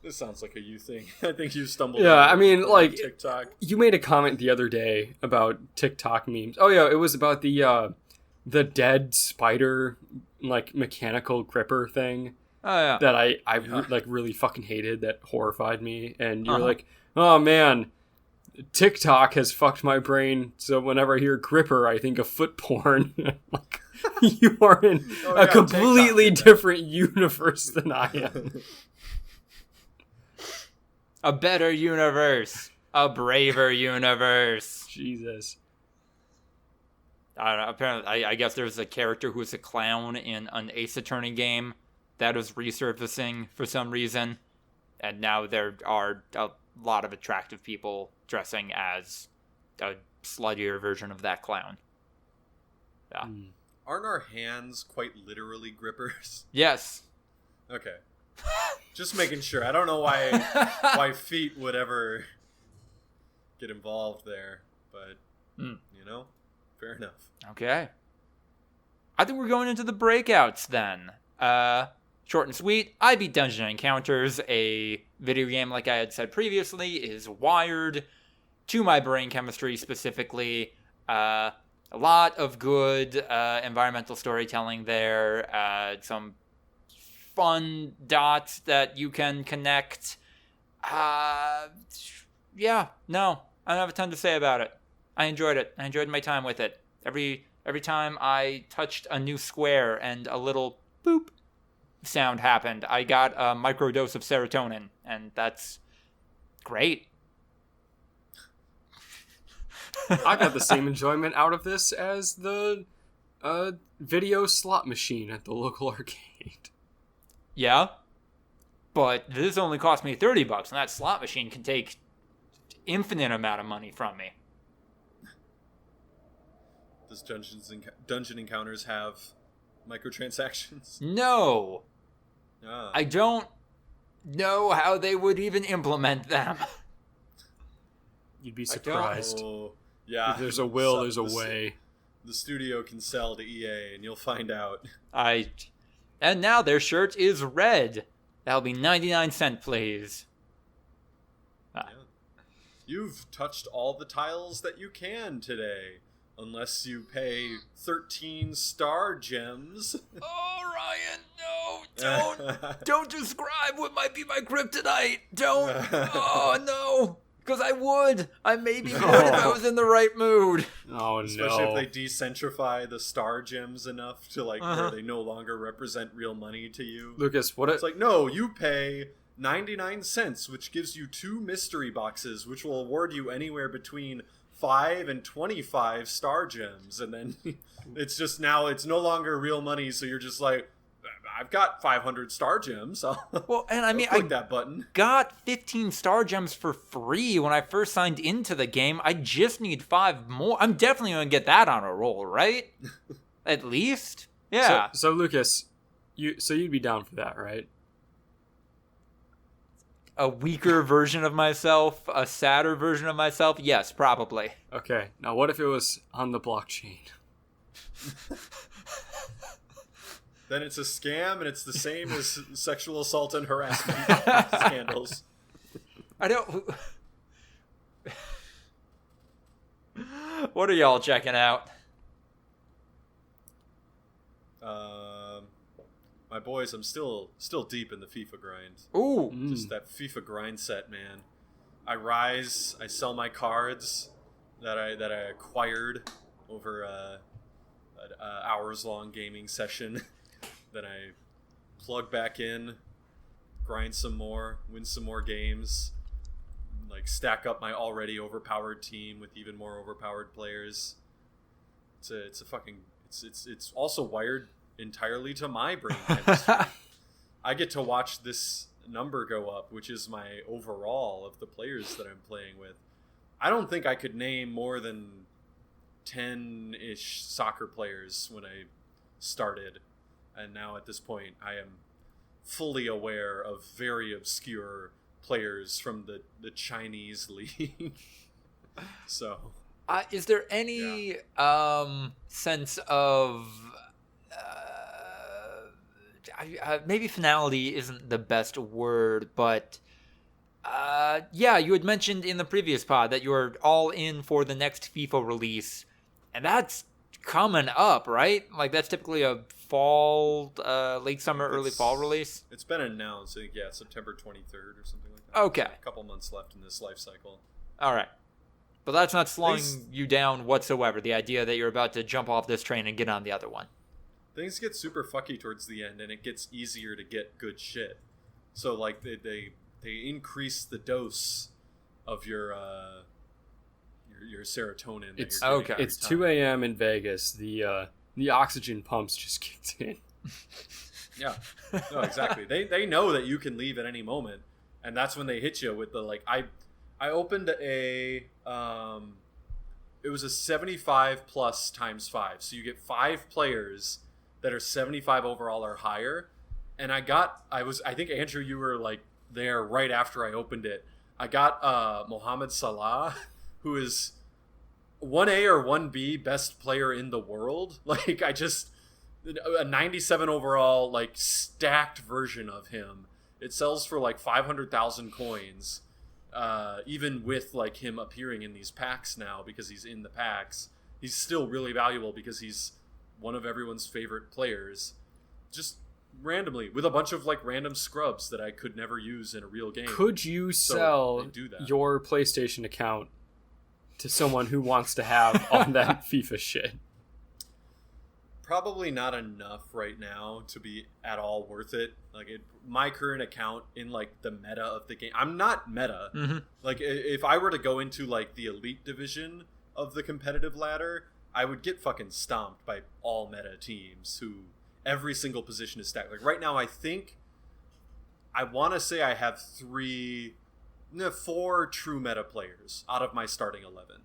[SPEAKER 2] This sounds like a you thing. I think you stumbled.
[SPEAKER 3] Yeah, I mean, like,
[SPEAKER 2] TikTok.
[SPEAKER 3] You made a comment the other day about TikTok memes. Oh yeah, it was about the dead spider, like, mechanical gripper thing.
[SPEAKER 1] Oh yeah.
[SPEAKER 3] That I like really fucking hated. That horrified me. And you're like, oh man, TikTok has fucked my brain. So whenever I hear gripper, I think of foot porn. Like, you are in a completely different universe than I am.
[SPEAKER 1] A better universe. A braver universe.
[SPEAKER 3] Jesus.
[SPEAKER 1] I don't know. Apparently, I guess there's a character who's a clown in an Ace Attorney game that is resurfacing for some reason. And now there are a lot of attractive people dressing as a sluttier version of that clown. Yeah.
[SPEAKER 2] Aren't our hands quite literally grippers?
[SPEAKER 1] Yes.
[SPEAKER 2] Okay. Just making sure. I don't know why feet would ever get involved there, but you know, fair enough.
[SPEAKER 1] Okay. I think we're going into the breakouts then. Short and sweet. I beat Dungeon Encounters, a video game, like I had said previously, is wired to my brain chemistry specifically. A lot of good environmental storytelling there. Some fun dots that you can connect. Yeah, no, I don't have a ton to say about it. I enjoyed it. I enjoyed my time with it. Every time I touched a new square and a little boop sound happened, I got a microdose of serotonin, and that's great.
[SPEAKER 3] I got the same enjoyment out of this as the video slot machine at the local arcade.
[SPEAKER 1] Yeah, but this only cost me $30, and that slot machine can take infinite amount of money from me.
[SPEAKER 2] Does Dungeon Encounters have microtransactions?
[SPEAKER 1] No. I don't know how they would even implement them.
[SPEAKER 3] You'd be surprised.
[SPEAKER 2] Oh, yeah.
[SPEAKER 3] If there's a will, there's a way.
[SPEAKER 2] The studio can sell to EA, and you'll find out.
[SPEAKER 1] And now their shirt is red. That'll be 99 cents, please.
[SPEAKER 2] Yeah. You've touched all the tiles that you can today. Unless you pay 13 star gems.
[SPEAKER 1] Oh, Ryan, no. Don't describe what might be my kryptonite. Don't. Oh, no. Because I would. I maybe would if I was in the right mood.
[SPEAKER 3] Oh,
[SPEAKER 2] Especially if they decentrify the star gems enough to, like, where they no longer represent real money to you.
[SPEAKER 3] Lucas,
[SPEAKER 2] It's like, no, you pay 99 cents, which gives you 2 mystery boxes, which will award you anywhere between 5 and 25 star gems, and then it's just now it's no longer real money, so you're just like, I've got 500 star gems.
[SPEAKER 1] Well, and I mean,
[SPEAKER 2] click that button.
[SPEAKER 1] Got 15 star gems for free when I first signed into the game. I just need 5 more. I'm definitely gonna get that on a roll, right? At least, yeah.
[SPEAKER 3] So Lucas, you'd be down for that, right?
[SPEAKER 1] A weaker version of myself, a sadder version of myself? Yes, probably.
[SPEAKER 3] Okay, now what if it was on the blockchain?
[SPEAKER 2] Then it's a scam, and it's the same as sexual assault and harassment scandals.
[SPEAKER 1] I don't... What are y'all checking out?
[SPEAKER 2] My boys, I'm still deep in the FIFA grind.
[SPEAKER 1] Ooh.
[SPEAKER 2] Just that FIFA grind set, man. I rise, I sell my cards that I acquired over an hours-long gaming session. Then I plug back in, grind some more, win some more games, like stack up my already overpowered team with even more overpowered players. It's also wired entirely to my brain chemistry. I get to watch this number go up, which is my overall of the players that I'm playing with. I don't think I could name more than 10-ish soccer players when I started, and now at this point I am fully aware of very obscure players from the Chinese league. So
[SPEAKER 1] is there any sense of maybe finality isn't the best word, but yeah, you had mentioned in the previous pod that you're all in for the next FIFA release, and that's coming up, right? Like, that's typically a fall, late summer, early fall release.
[SPEAKER 2] It's been announced. I think, yeah, September 23rd or something like that.
[SPEAKER 1] Okay.
[SPEAKER 2] A couple months left in this life cycle.
[SPEAKER 1] All right. But that's not slowing you down whatsoever, the idea that you're about to jump off this train and get on the other one.
[SPEAKER 2] Things get super fucky towards the end, and it gets easier to get good shit. So, like, they increase the dose of your serotonin.
[SPEAKER 3] It's 2 a.m. in Vegas. The oxygen pumps just kicked in.
[SPEAKER 2] Yeah, no, exactly. They know that you can leave at any moment, and that's when they hit you with the like. I opened it was a 75 plus times 5, so you get 5 players that are 75 overall or higher, and I think Andrew, you were like there right after I opened it. I got Mohamed Salah, who is 1A or 1B best player in the world. Like, a 97 overall, like, stacked version of him. It sells for like 500,000 coins, even with like him appearing in these packs now, because he's in the packs. He's still really valuable because he's one of everyone's favorite players. Just randomly, with a bunch of like random scrubs that I could never use in a real game.
[SPEAKER 3] Could you sell your PlayStation account to someone who wants to have all that FIFA shit?
[SPEAKER 2] Probably not enough right now to be at all worth it. Like, my current account in like the meta of the game, I'm not meta. Mm-hmm. Like, if I were to go into like the elite division of the competitive ladder, I would get fucking stomped by all meta teams who every single position is stacked. Like, right now, I want to say I have 4 true meta players out of my starting 11.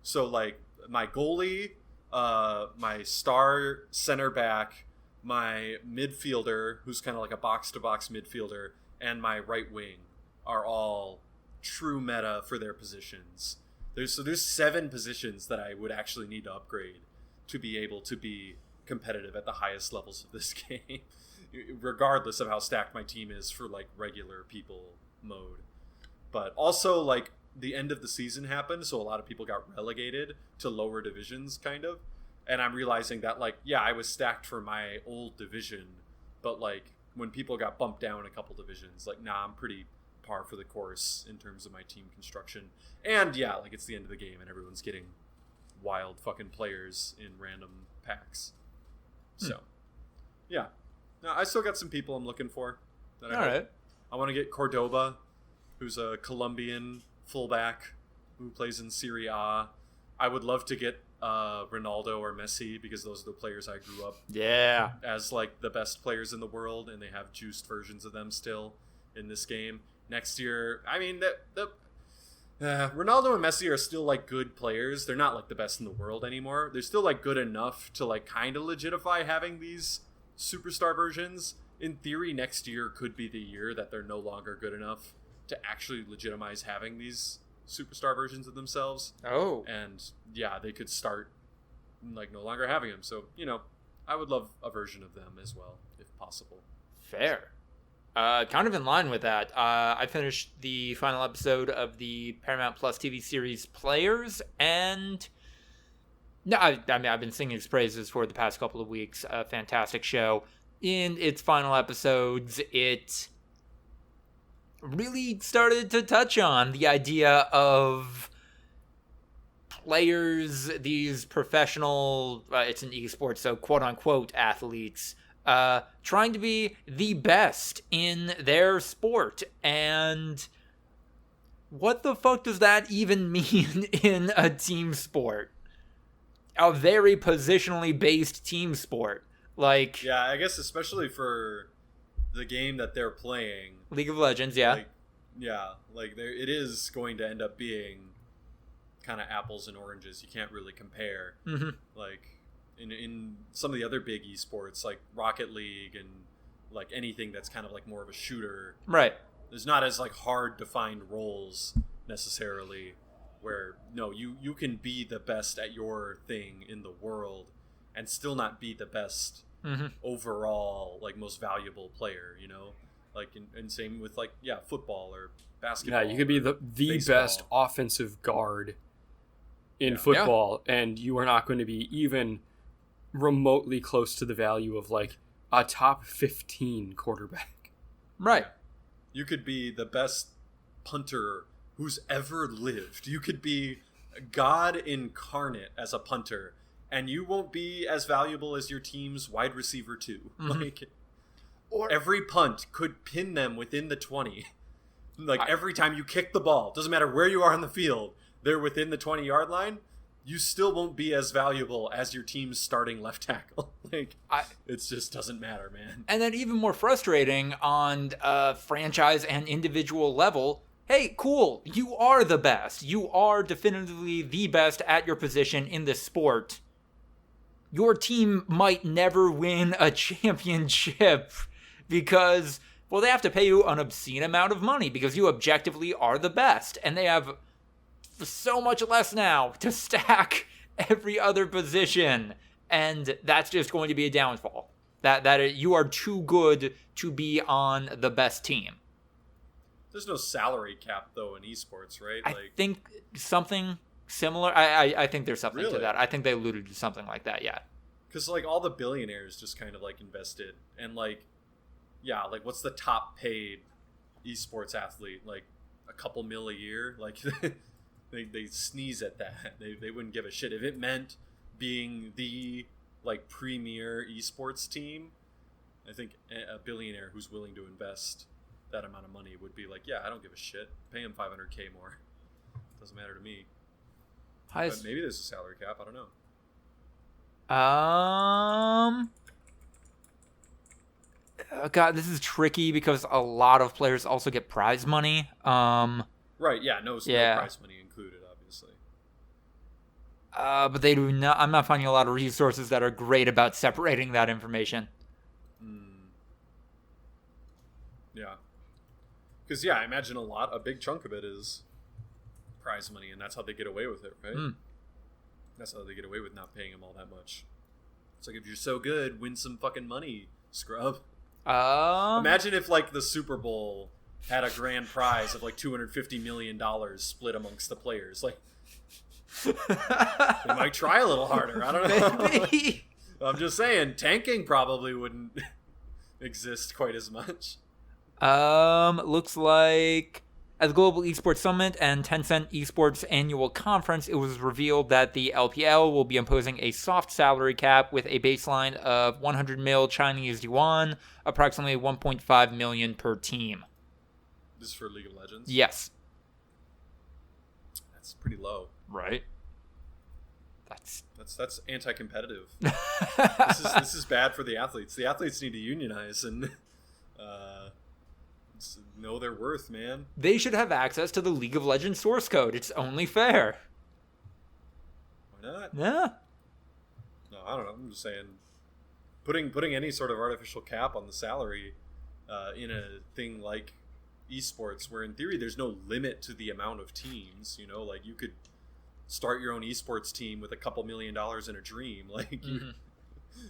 [SPEAKER 2] So, like, my goalie, my star center back, my midfielder, who's kind of like a box-to-box midfielder, and my right wing are all true meta for their positions. There's 7 positions that I would actually need to upgrade to be able to be competitive at the highest levels of this game, regardless of how stacked my team is for like regular people mode. But also, like, the end of the season happened, so a lot of people got relegated to lower divisions, kind of. And I'm realizing that, like, yeah, I was stacked for my old division, but like when people got bumped down a couple divisions, like, nah, I'm pretty par for the course in terms of my team construction. And yeah, like, it's the end of the game and everyone's getting wild fucking players in random packs. So, yeah. No, I still got some people I'm looking for. All right. I want to get Cordoba, who's a Colombian fullback who plays in Serie A. I would love to get Ronaldo or Messi, because those are the players I grew up as like the best players in the world, and they have juiced versions of them still in this game. Next year, I mean, Ronaldo and Messi are still like good players. They're not like the best in the world anymore. They're still like good enough to like kind of legitify having these superstar versions. In theory, next year could be the year that they're no longer good enough to actually legitimize having these superstar versions of themselves. Oh. And yeah, they could start like no longer having them. So, you know, I would love a version of them as well, if possible.
[SPEAKER 1] Fair. Kind of in line with that, I finished the final episode of the Paramount Plus TV series Players, and no, I mean, I've been singing its praises for the past couple of weeks. A fantastic show. In its final episodes, it really started to touch on the idea of players, these professional, it's an esports, so quote-unquote athletes, trying to be the best in their sport. And what the fuck does that even mean in a team sport? A very positionally based team sport. Like,
[SPEAKER 2] yeah, I guess especially for the game that they're playing,
[SPEAKER 1] League of Legends, yeah.
[SPEAKER 2] It is going to end up being kind of apples and oranges. You can't really compare. Mm-hmm. Like, in some of the other big esports, like Rocket League and like anything that's kind of like more of a shooter,
[SPEAKER 1] right?
[SPEAKER 2] There's not as like hard defined roles necessarily, where no, you can be the best at your thing in the world and still not be the best overall like most valuable player, you know, like and same with like football or basketball.
[SPEAKER 3] Yeah, you could be the
[SPEAKER 2] baseball.
[SPEAKER 3] best offensive guard in football, and you are not going to be even remotely close to the value of like a top 15 quarterback.
[SPEAKER 1] Right.
[SPEAKER 2] You could be the best punter who's ever lived. You could be God incarnate as a punter, and you won't be as valuable as your team's wide receiver too. Like, or every punt could pin them within the 20. Like every time you kick the ball, doesn't matter where you are on the field, they're within the 20-yard line. You still won't be as valuable as your team's starting left tackle. Like, it just doesn't matter, man.
[SPEAKER 1] And then even more frustrating on a franchise and individual level, hey, cool, you are the best. You are definitively the best at your position in this sport. Your team might never win a championship because, well, they have to pay you an obscene amount of money because you objectively are the best. And they have so much less now to stack every other position, and that's just going to be a downfall. That you are too good to be on the best team.
[SPEAKER 2] There's no salary cap though in esports, right?
[SPEAKER 1] I think something similar. I think there's something to that. I think they alluded to something like that. Yeah.
[SPEAKER 2] Because like all the billionaires just kind of like invested, and like what's the top paid esports athlete? Like a couple mil a year, like. They sneeze at that. They wouldn't give a shit if it meant being the like premier esports team. I think a billionaire who's willing to invest that amount of money would be like, yeah, I don't give a shit. Pay him $500K more. Doesn't matter to me. But maybe there's a salary cap. I don't know.
[SPEAKER 1] God, this is tricky because a lot of players also get prize money.
[SPEAKER 2] Right, yeah, no prize money included, obviously.
[SPEAKER 1] But they do not. I'm not finding a lot of resources that are great about separating that information.
[SPEAKER 2] Yeah. Because, I imagine a big chunk of it is prize money, and that's how they get away with it, right? That's how they get away with not paying them all that much. It's like, if you're so good, win some fucking money, scrub. Imagine if, like, the Super Bowl had a grand prize of like $250 million split amongst the players. Like, they might try a little harder. I don't know.
[SPEAKER 1] Maybe.
[SPEAKER 2] I'm just saying, tanking probably wouldn't exist quite as much.
[SPEAKER 1] Looks like at the Global Esports Summit and Tencent Esports Annual Conference, it was revealed that the LPL will be imposing a soft salary cap with a baseline of 100 mil Chinese yuan, approximately 1.5 million per team.
[SPEAKER 2] This is for League of Legends?
[SPEAKER 1] Yes.
[SPEAKER 2] That's pretty low.
[SPEAKER 1] Right.
[SPEAKER 2] That's anti-competitive. This is bad for the athletes. The athletes need to unionize and know their worth, man.
[SPEAKER 1] They should have access to the League of Legends source code. It's only fair.
[SPEAKER 2] Why not?
[SPEAKER 1] Yeah.
[SPEAKER 2] No, I don't know. I'm just saying, putting any sort of artificial cap on the salary in a thing like esports, where in theory there's no limit to the amount of teams, you know, like you could start your own esports team with a couple $1 million in a dream, like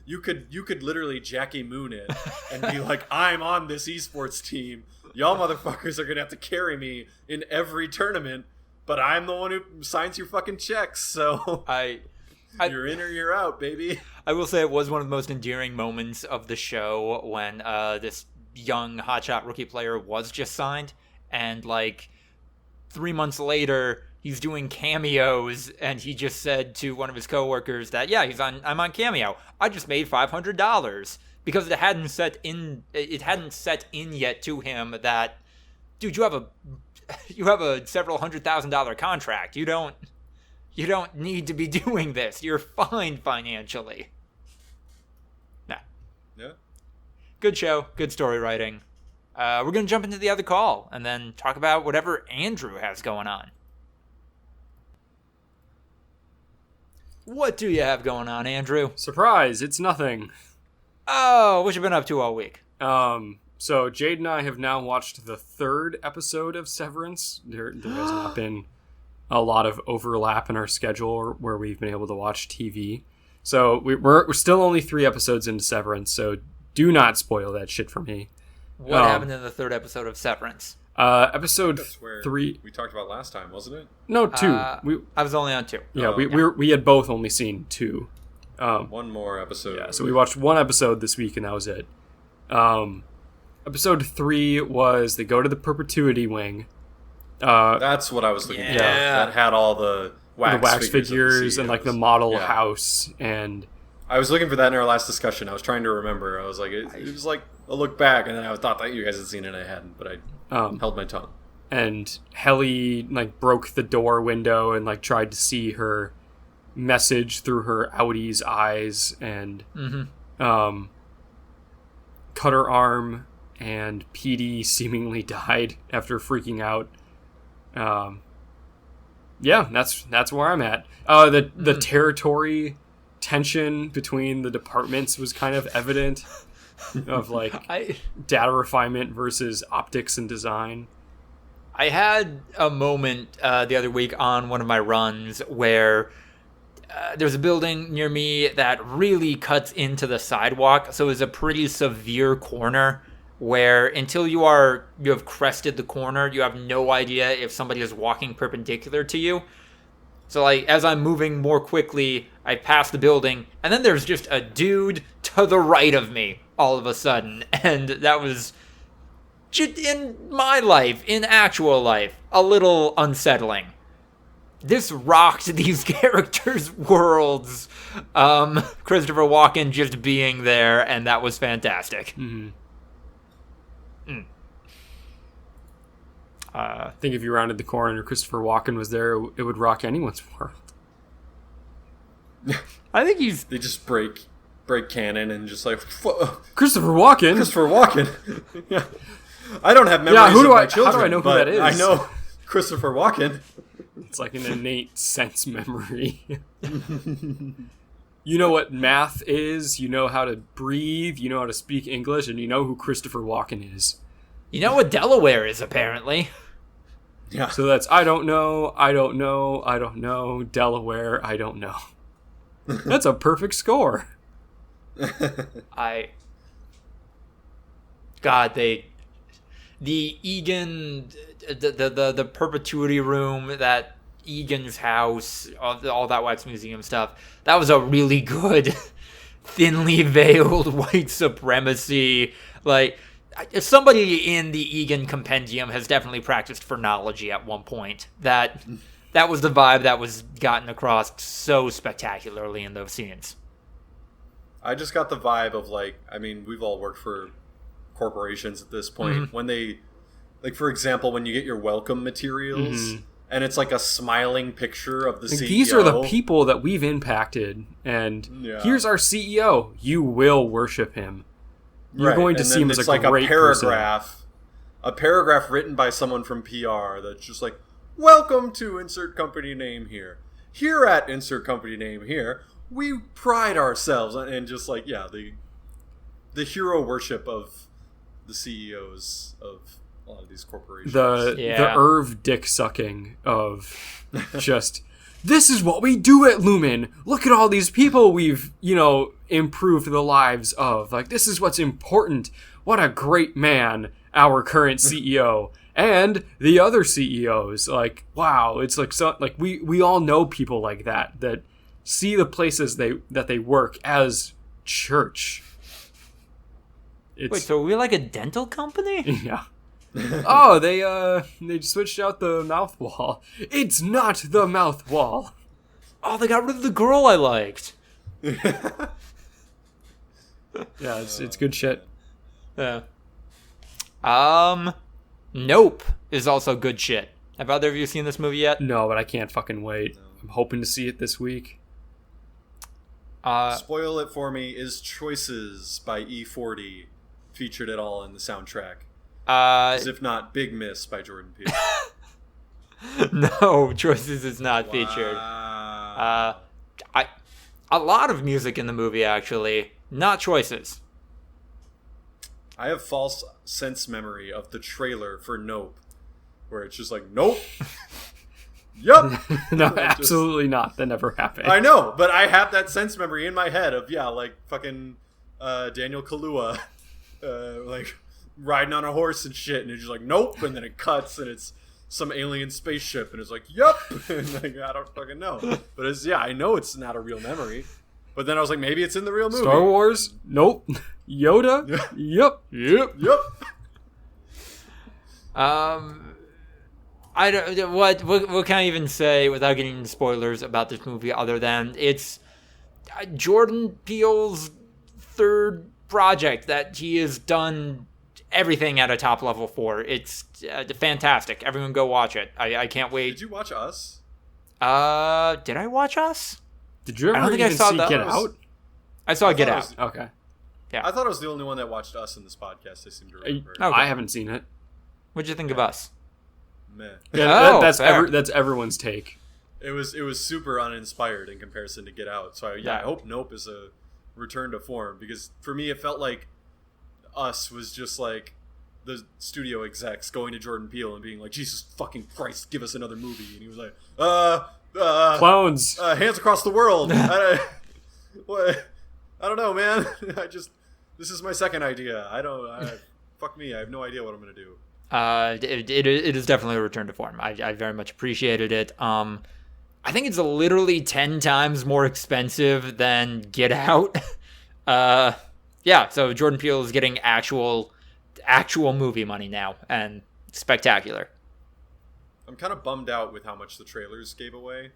[SPEAKER 2] you could literally Jackie Moon it and be like, I'm on this esports team, y'all motherfuckers are gonna have to carry me in every tournament, but I'm the one who signs your fucking checks, so you're in or you're out, baby.
[SPEAKER 1] I will say it was one of the most endearing moments of the show when this young hotshot rookie player was just signed, and like 3 months later he's doing cameos, and he just said to one of his coworkers that I'm on Cameo. I just made $500 because it hadn't set in yet to him that, dude, you have a several $100,000 contract. You don't need to be doing this. You're fine financially. Nah.
[SPEAKER 2] Yeah.
[SPEAKER 1] Good show, good story writing. We're going to jump into the other call and then talk about whatever Andrew has going on. What do you have going on, Andrew?
[SPEAKER 3] Surprise, it's nothing.
[SPEAKER 1] Oh, what you been up to all week?
[SPEAKER 3] So Jade and I have now watched the 3rd episode of Severance. There has not been a lot of overlap in our schedule where we've been able to watch TV. So we're still only 3 episodes into Severance, so do not spoil that shit for me.
[SPEAKER 1] What happened in the 3rd episode of Severance?
[SPEAKER 3] Episode
[SPEAKER 2] That's where
[SPEAKER 3] 3.
[SPEAKER 2] we talked about last time, wasn't it?
[SPEAKER 3] No, 2.
[SPEAKER 1] I was only on 2.
[SPEAKER 3] Yeah, we had both only seen 2.
[SPEAKER 2] One more episode.
[SPEAKER 3] Yeah, so we watched 1 episode this week, and that was it. Episode 3 was they go to the Perpetuity Wing.
[SPEAKER 2] That's what I was looking for. That had all the wax
[SPEAKER 3] figures and like the model house. And
[SPEAKER 2] I was looking for that in our last discussion. I was trying to remember. I was like, it was like a look back, and then I thought that you guys had seen it. I hadn't, but I held my tongue.
[SPEAKER 3] And Helly like broke the door window and like tried to see her message through her Audie's eyes, and cut her arm. And Petey seemingly died after freaking out. Yeah, that's where I'm at. The territory tension between the departments was kind of evident, of like data refinement versus optics and design.
[SPEAKER 1] I had a moment the other week on one of my runs where there's a building near me that really cuts into the sidewalk, so it's a pretty severe corner where until you have crested the corner, you have no idea if somebody is walking perpendicular to you. So like as I'm moving more quickly, I pass the building, and then there's just a dude to the right of me all of a sudden, and that was just in my life, in actual life, a little unsettling. This rocked these characters' worlds. Christopher Walken just being there, and that was fantastic.
[SPEAKER 3] Mm-hmm. I think if you rounded the corner and Christopher Walken was there, it would rock anyone's world.
[SPEAKER 1] I think
[SPEAKER 2] they just break canon and just like
[SPEAKER 3] Christopher Walken.
[SPEAKER 2] Christopher Walken. Yeah, I don't have memories of my children.
[SPEAKER 3] How do I know who that is?
[SPEAKER 2] I know Christopher Walken.
[SPEAKER 3] It's like an innate sense memory. You know what math is. You know how to breathe. You know how to speak English, and you know who Christopher Walken is.
[SPEAKER 1] You know what Delaware is, apparently.
[SPEAKER 2] Yeah.
[SPEAKER 3] So that's I don't know, Delaware, I don't know. That's a perfect score.
[SPEAKER 1] The Egan, the perpetuity room, that Egan's house, all that Wax Museum stuff, that was a really good, thinly veiled white supremacy, like... Somebody in the Egan Compendium has definitely practiced phrenology at one point. That was the vibe that was gotten across so spectacularly in those scenes.
[SPEAKER 2] I just got the vibe of we've all worked for corporations at this point. When they, for example, when you get your welcome materials, and it's like a smiling picture of the CEO.
[SPEAKER 3] These are the people that we've impacted, and here's our CEO. You will worship him. You're going to see him as a great
[SPEAKER 2] paragraph, a paragraph written by someone from PR that's just like, "Welcome to insert company name here. Here at insert company name here, we pride ourselves," and just like the hero worship of the CEOs of a lot of these corporations.
[SPEAKER 3] The Irv dick sucking of just. This is what we do at Lumen. Look at all these people we've, improved the lives of. Like, this is what's important. What a great man, our current CEO. And the other CEOs. Like, wow. It's like, so, like we all know people like that see the places that they work as church.
[SPEAKER 1] Wait, so are we like a dental company?
[SPEAKER 3] Yeah. Oh, they switched out the mouth wall. It's not the mouth wall.
[SPEAKER 1] Oh, they got rid of the girl I liked.
[SPEAKER 3] Yeah, it's good shit.
[SPEAKER 1] Yeah. Nope is also good shit. Have either of you seen this movie yet?
[SPEAKER 3] No, but I can't fucking wait. I'm hoping to see it this week.
[SPEAKER 2] Spoil it for me. Is Choices by E40 featured at all in the soundtrack? As if not, Big Miss by Jordan Peele.
[SPEAKER 1] No, Choices is not featured. A lot of music in the movie, actually. Not Choices.
[SPEAKER 2] I have false sense memory of the trailer for Nope, where it's just like, nope. Yup.
[SPEAKER 3] No, absolutely not. That never happened.
[SPEAKER 2] I know, but I have that sense memory in my head of, like fucking Daniel Kaluuya, like riding on a horse and shit, and it's just like, nope, and then it cuts, and it's some alien spaceship, and it's like, yup, and like, I don't fucking know. But it's, I know it's not a real memory. But then I was like, maybe it's in the real movie.
[SPEAKER 3] Star Wars? Nope. Yoda? Yep.
[SPEAKER 1] I don't. What can I even say without getting into spoilers about this movie other than it's Jordan Peele's third project that he has done everything at a top level for. It's fantastic. Everyone go watch it. I can't wait.
[SPEAKER 2] Did you watch Us?
[SPEAKER 1] Did I watch Us?
[SPEAKER 3] Did you ever even see Get Out?
[SPEAKER 1] I saw Get Out.
[SPEAKER 3] Okay.
[SPEAKER 1] Yeah.
[SPEAKER 2] I thought I was the only one that watched Us in this podcast. I seem to remember.
[SPEAKER 1] Okay.
[SPEAKER 3] I haven't seen it.
[SPEAKER 1] What'd you think of Us?
[SPEAKER 2] Meh.
[SPEAKER 3] Yeah, that's
[SPEAKER 1] fair.
[SPEAKER 3] that's everyone's take.
[SPEAKER 2] It was super uninspired in comparison to Get Out. So I hope Nope is a return to form, because for me it felt like Us was just like the studio execs going to Jordan Peele and being like, Jesus fucking Christ, give us another movie. And he was like,
[SPEAKER 3] Clones.
[SPEAKER 2] Hands Across the World. I don't know, man. This is my second idea. Fuck me. I have no idea what I'm gonna do.
[SPEAKER 1] It is definitely a return to form. I very much appreciated it. I think it's literally 10 times more expensive than Get Out. So Jordan Peele is getting actual movie money now, and spectacular.
[SPEAKER 2] I'm kind of bummed out with how much the trailers gave away,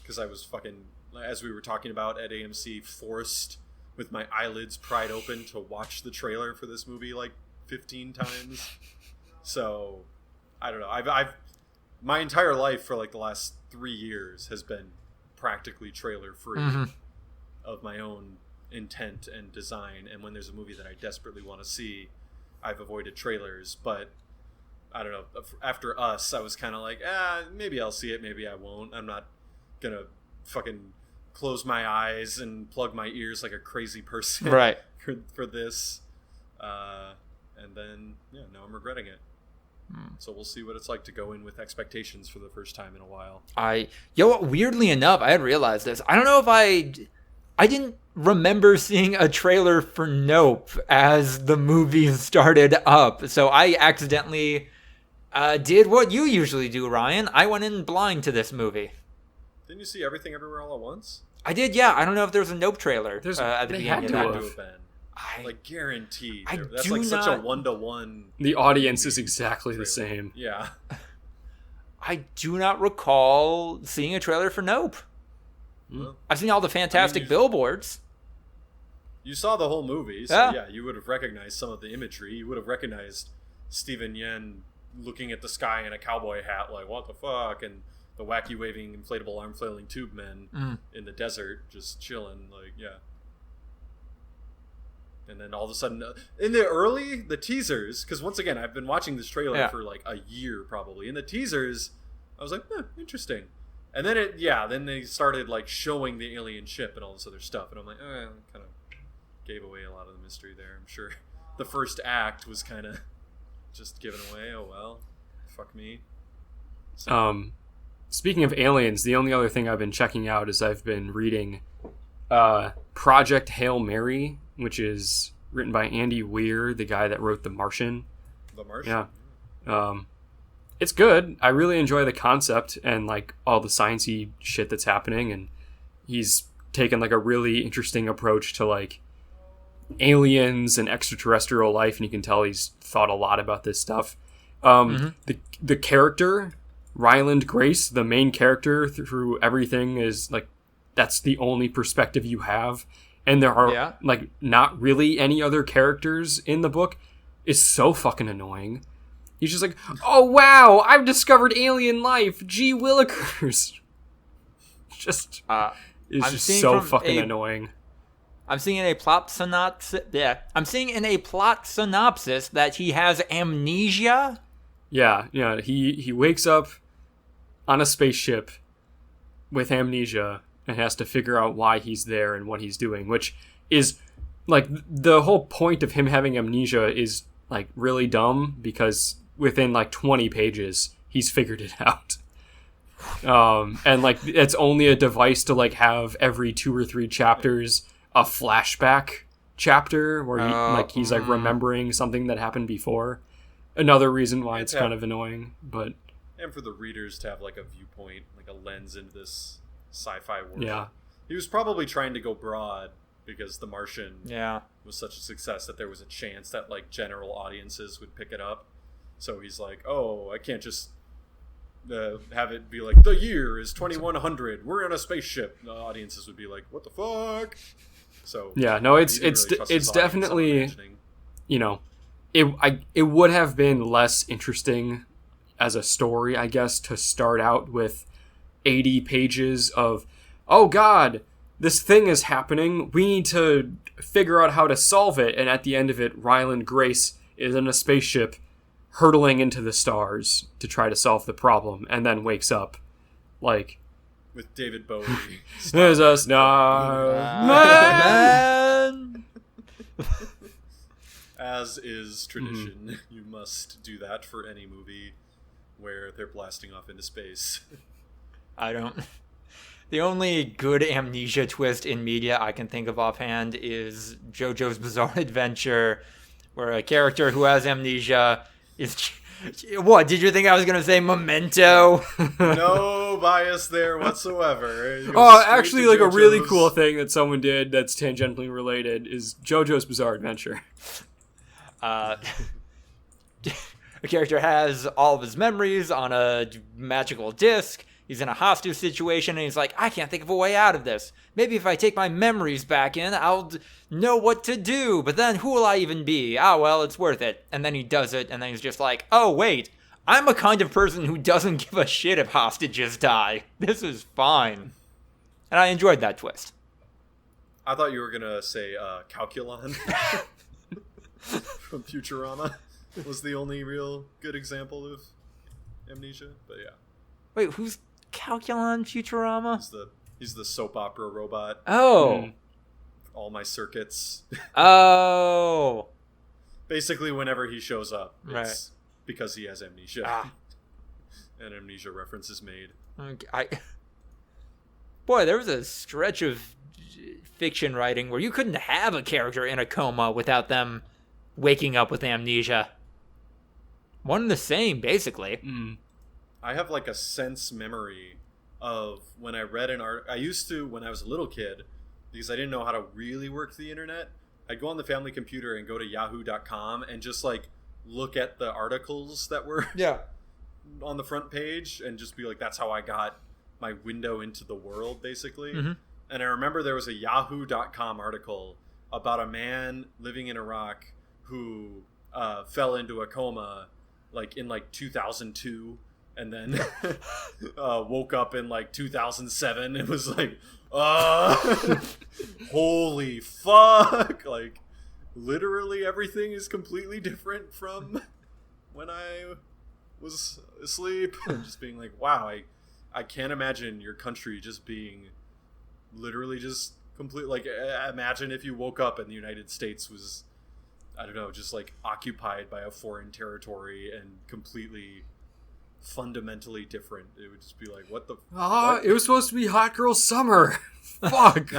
[SPEAKER 2] because I was fucking, as we were talking about at AMC, forced with my eyelids pried open to watch the trailer for this movie like 15 times. So, I don't know. I've my entire life for like the last 3 years has been practically trailer free of my own intent and design. And when there's a movie that I desperately want to see, I've avoided trailers. But I don't know. After Us, I was kind of like, maybe I'll see it, maybe I won't. I'm not gonna fucking close my eyes and plug my ears like a crazy person,
[SPEAKER 1] right?
[SPEAKER 2] for this. And then now I'm regretting it. So we'll see what it's like to go in with expectations for the first time in a while.
[SPEAKER 1] Weirdly enough, I had realized this. I don't know if I didn't remember seeing a trailer for Nope as the movie started up. So I accidentally did what you usually do, Ryan. I went in blind to this movie.
[SPEAKER 2] Didn't you see Everything Everywhere All at Once?
[SPEAKER 1] I did, yeah. I don't know if there was a Nope trailer at the beginning of that.
[SPEAKER 2] Have been. Like guaranteed. That's
[SPEAKER 1] do
[SPEAKER 2] like such a
[SPEAKER 1] not-
[SPEAKER 2] 1-to-1.
[SPEAKER 3] The audience is exactly the same.
[SPEAKER 2] Yeah.
[SPEAKER 1] I do not recall seeing a trailer for Nope.
[SPEAKER 2] Well,
[SPEAKER 1] I've seen all the fantastic billboards.
[SPEAKER 2] You saw the whole movie, so yeah, you would have recognized some of the imagery. You would have recognized Steven Yeun looking at the sky in a cowboy hat like, what the fuck? And the wacky waving inflatable arm flailing tube men in the desert just chilling, like, yeah. And then all of a sudden, in the teasers, because once again, I've been watching this trailer for like a year probably. In the teasers, I was like, interesting. And then then they started like showing the alien ship and all this other stuff. And I'm like, kind of gave away a lot of the mystery there. I'm sure the first act was kind of just given away. Oh, well, fuck me. So.
[SPEAKER 3] Speaking of aliens, the only other thing I've been checking out is I've been reading Project Hail Mary, which is written by Andy Weir, the guy that wrote The Martian.
[SPEAKER 2] The Martian?
[SPEAKER 3] Yeah. It's good. I really enjoy the concept and like all the sciencey shit that's happening, and he's taken like a really interesting approach to like aliens and extraterrestrial life, and you can tell he's thought a lot about this stuff. The character, Ryland Grace, the main character through everything, is like that's the only perspective you have. And there are like not really any other characters in the book. Is so fucking annoying. He's just like, oh wow, I've discovered alien life. Gee willikers. Just it's just so fucking annoying.
[SPEAKER 1] I'm seeing in a plot synopsis. Yeah, I'm seeing in a plot synopsis that he has amnesia.
[SPEAKER 3] Yeah. He wakes up on a spaceship with amnesia and has to figure out why he's there and what he's doing, which is like the whole point of him having amnesia is like really dumb because within like 20 pages he's figured it out. And like it's only a device to like have every 2 or 3 chapters a flashback chapter where he's like remembering something that happened before. Another reason why it's kind of annoying, but
[SPEAKER 2] and for the readers to have like a viewpoint, like a lens into this sci-fi world.
[SPEAKER 3] Yeah,
[SPEAKER 2] he was probably trying to go broad because The Martian was such a success that there was a chance that like general audiences would pick it up. So he's like, oh, I can't just have it be like, the year is 2100, we're in a spaceship. The audiences would be like, what the fuck? So
[SPEAKER 3] yeah, no, it's definitely, you know, it would have been less interesting as a story, I guess, to start out with 80 pages of, oh god, this thing is happening, we need to figure out how to solve it, and at the end of it, Ryland Grace is in a spaceship hurtling into the stars to try to solve the problem, and then wakes up like
[SPEAKER 2] with David Bowie.
[SPEAKER 3] There's a star man.
[SPEAKER 2] As is tradition, you must do that for any movie where they're blasting off into space.
[SPEAKER 1] The only good amnesia twist in media I can think of offhand is JoJo's Bizarre Adventure, where a character who has amnesia is... What, did you think I was going to say Memento?
[SPEAKER 2] No bias there whatsoever.
[SPEAKER 3] Actually, like a really cool thing that someone did that's tangentially related is JoJo's Bizarre Adventure.
[SPEAKER 1] A character has all of his memories on a magical disc. He's in a hostage situation, and he's like, I can't think of a way out of this. Maybe if I take my memories back in, I'll know what to do. But then who will I even be? Ah, well, it's worth it. And then he does it, and then he's just like, oh, wait. I'm a kind of person who doesn't give a shit if hostages die. This is fine. And I enjoyed that twist.
[SPEAKER 2] I thought you were going to say Calculon from Futurama was the only real good example of amnesia. But yeah.
[SPEAKER 1] Wait, who's Calculon Futurama?
[SPEAKER 2] He's the soap opera robot.
[SPEAKER 1] Oh.
[SPEAKER 2] All my circuits.
[SPEAKER 1] Oh.
[SPEAKER 2] Basically, whenever he shows up, it's
[SPEAKER 1] right.
[SPEAKER 2] because he has amnesia. An amnesia reference is made.
[SPEAKER 1] Boy, there was a stretch of fiction writing where you couldn't have a character in a coma without them waking up with amnesia. One and the same, basically.
[SPEAKER 2] I have like a sense memory of when I read an art. I used to, when I was a little kid, because I didn't know how to really work the internet, I'd go on the family computer and go to yahoo.com and just like look at the articles that were on the front page and just be like, that's how I got my window into the world, basically. And I remember there was a yahoo.com article about a man living in Iraq who fell into a coma like in like 2002 and then woke up in like 2007. It was like, holy fuck. Like literally everything is completely different from when I was asleep. Just being like, wow, I can't imagine your country just being literally just complete. Like imagine if you woke up and the United States was, I don't know, just like occupied by a foreign territory and completely fundamentally different. It would just be like, what the what?
[SPEAKER 3] It was supposed to be Hot Girl Summer. Fuck.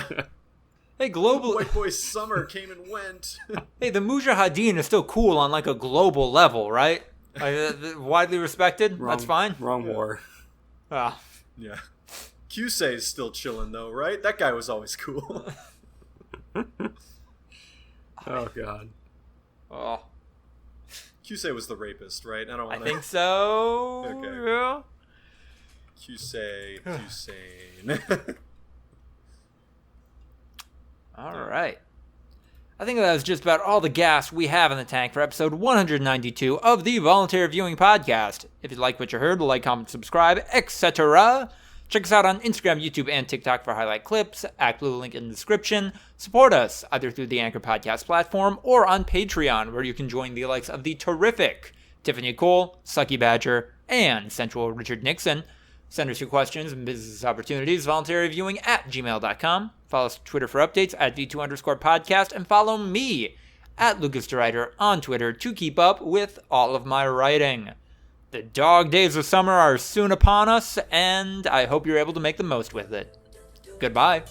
[SPEAKER 1] Hey, global
[SPEAKER 2] White Boy Summer came and went.
[SPEAKER 1] Hey, the Mujahideen is still cool on like a global level, right? Widely respected. That's fine.
[SPEAKER 3] Wrong war.
[SPEAKER 2] Yeah. Cusey's still chilling though, right? That guy was always cool.
[SPEAKER 3] Oh god.
[SPEAKER 1] Oh.
[SPEAKER 2] Cusey was the rapist, right?
[SPEAKER 1] I think so.
[SPEAKER 2] Okay.
[SPEAKER 1] Yeah.
[SPEAKER 2] Cusey.
[SPEAKER 1] All right. I think that was just about all the gas we have in the tank for episode 192 of the Voluntary Viewing Podcast. If you like what you heard, like, comment, subscribe, etc. Check us out on Instagram, YouTube, and TikTok for highlight clips. ActBlue link in the description. Support us either through the Anchor Podcast platform or on Patreon, where you can join the likes of the terrific Tiffany Cole, Sucky Badger, and Central Richard Nixon. Send us your questions and business opportunities, voluntaryviewing@gmail.com. Follow us on Twitter for updates at V2_podcast, and follow me at Lucas DeRider on Twitter to keep up with all of my writing. The dog days of summer are soon upon us, and I hope you're able to make the most with it. Goodbye.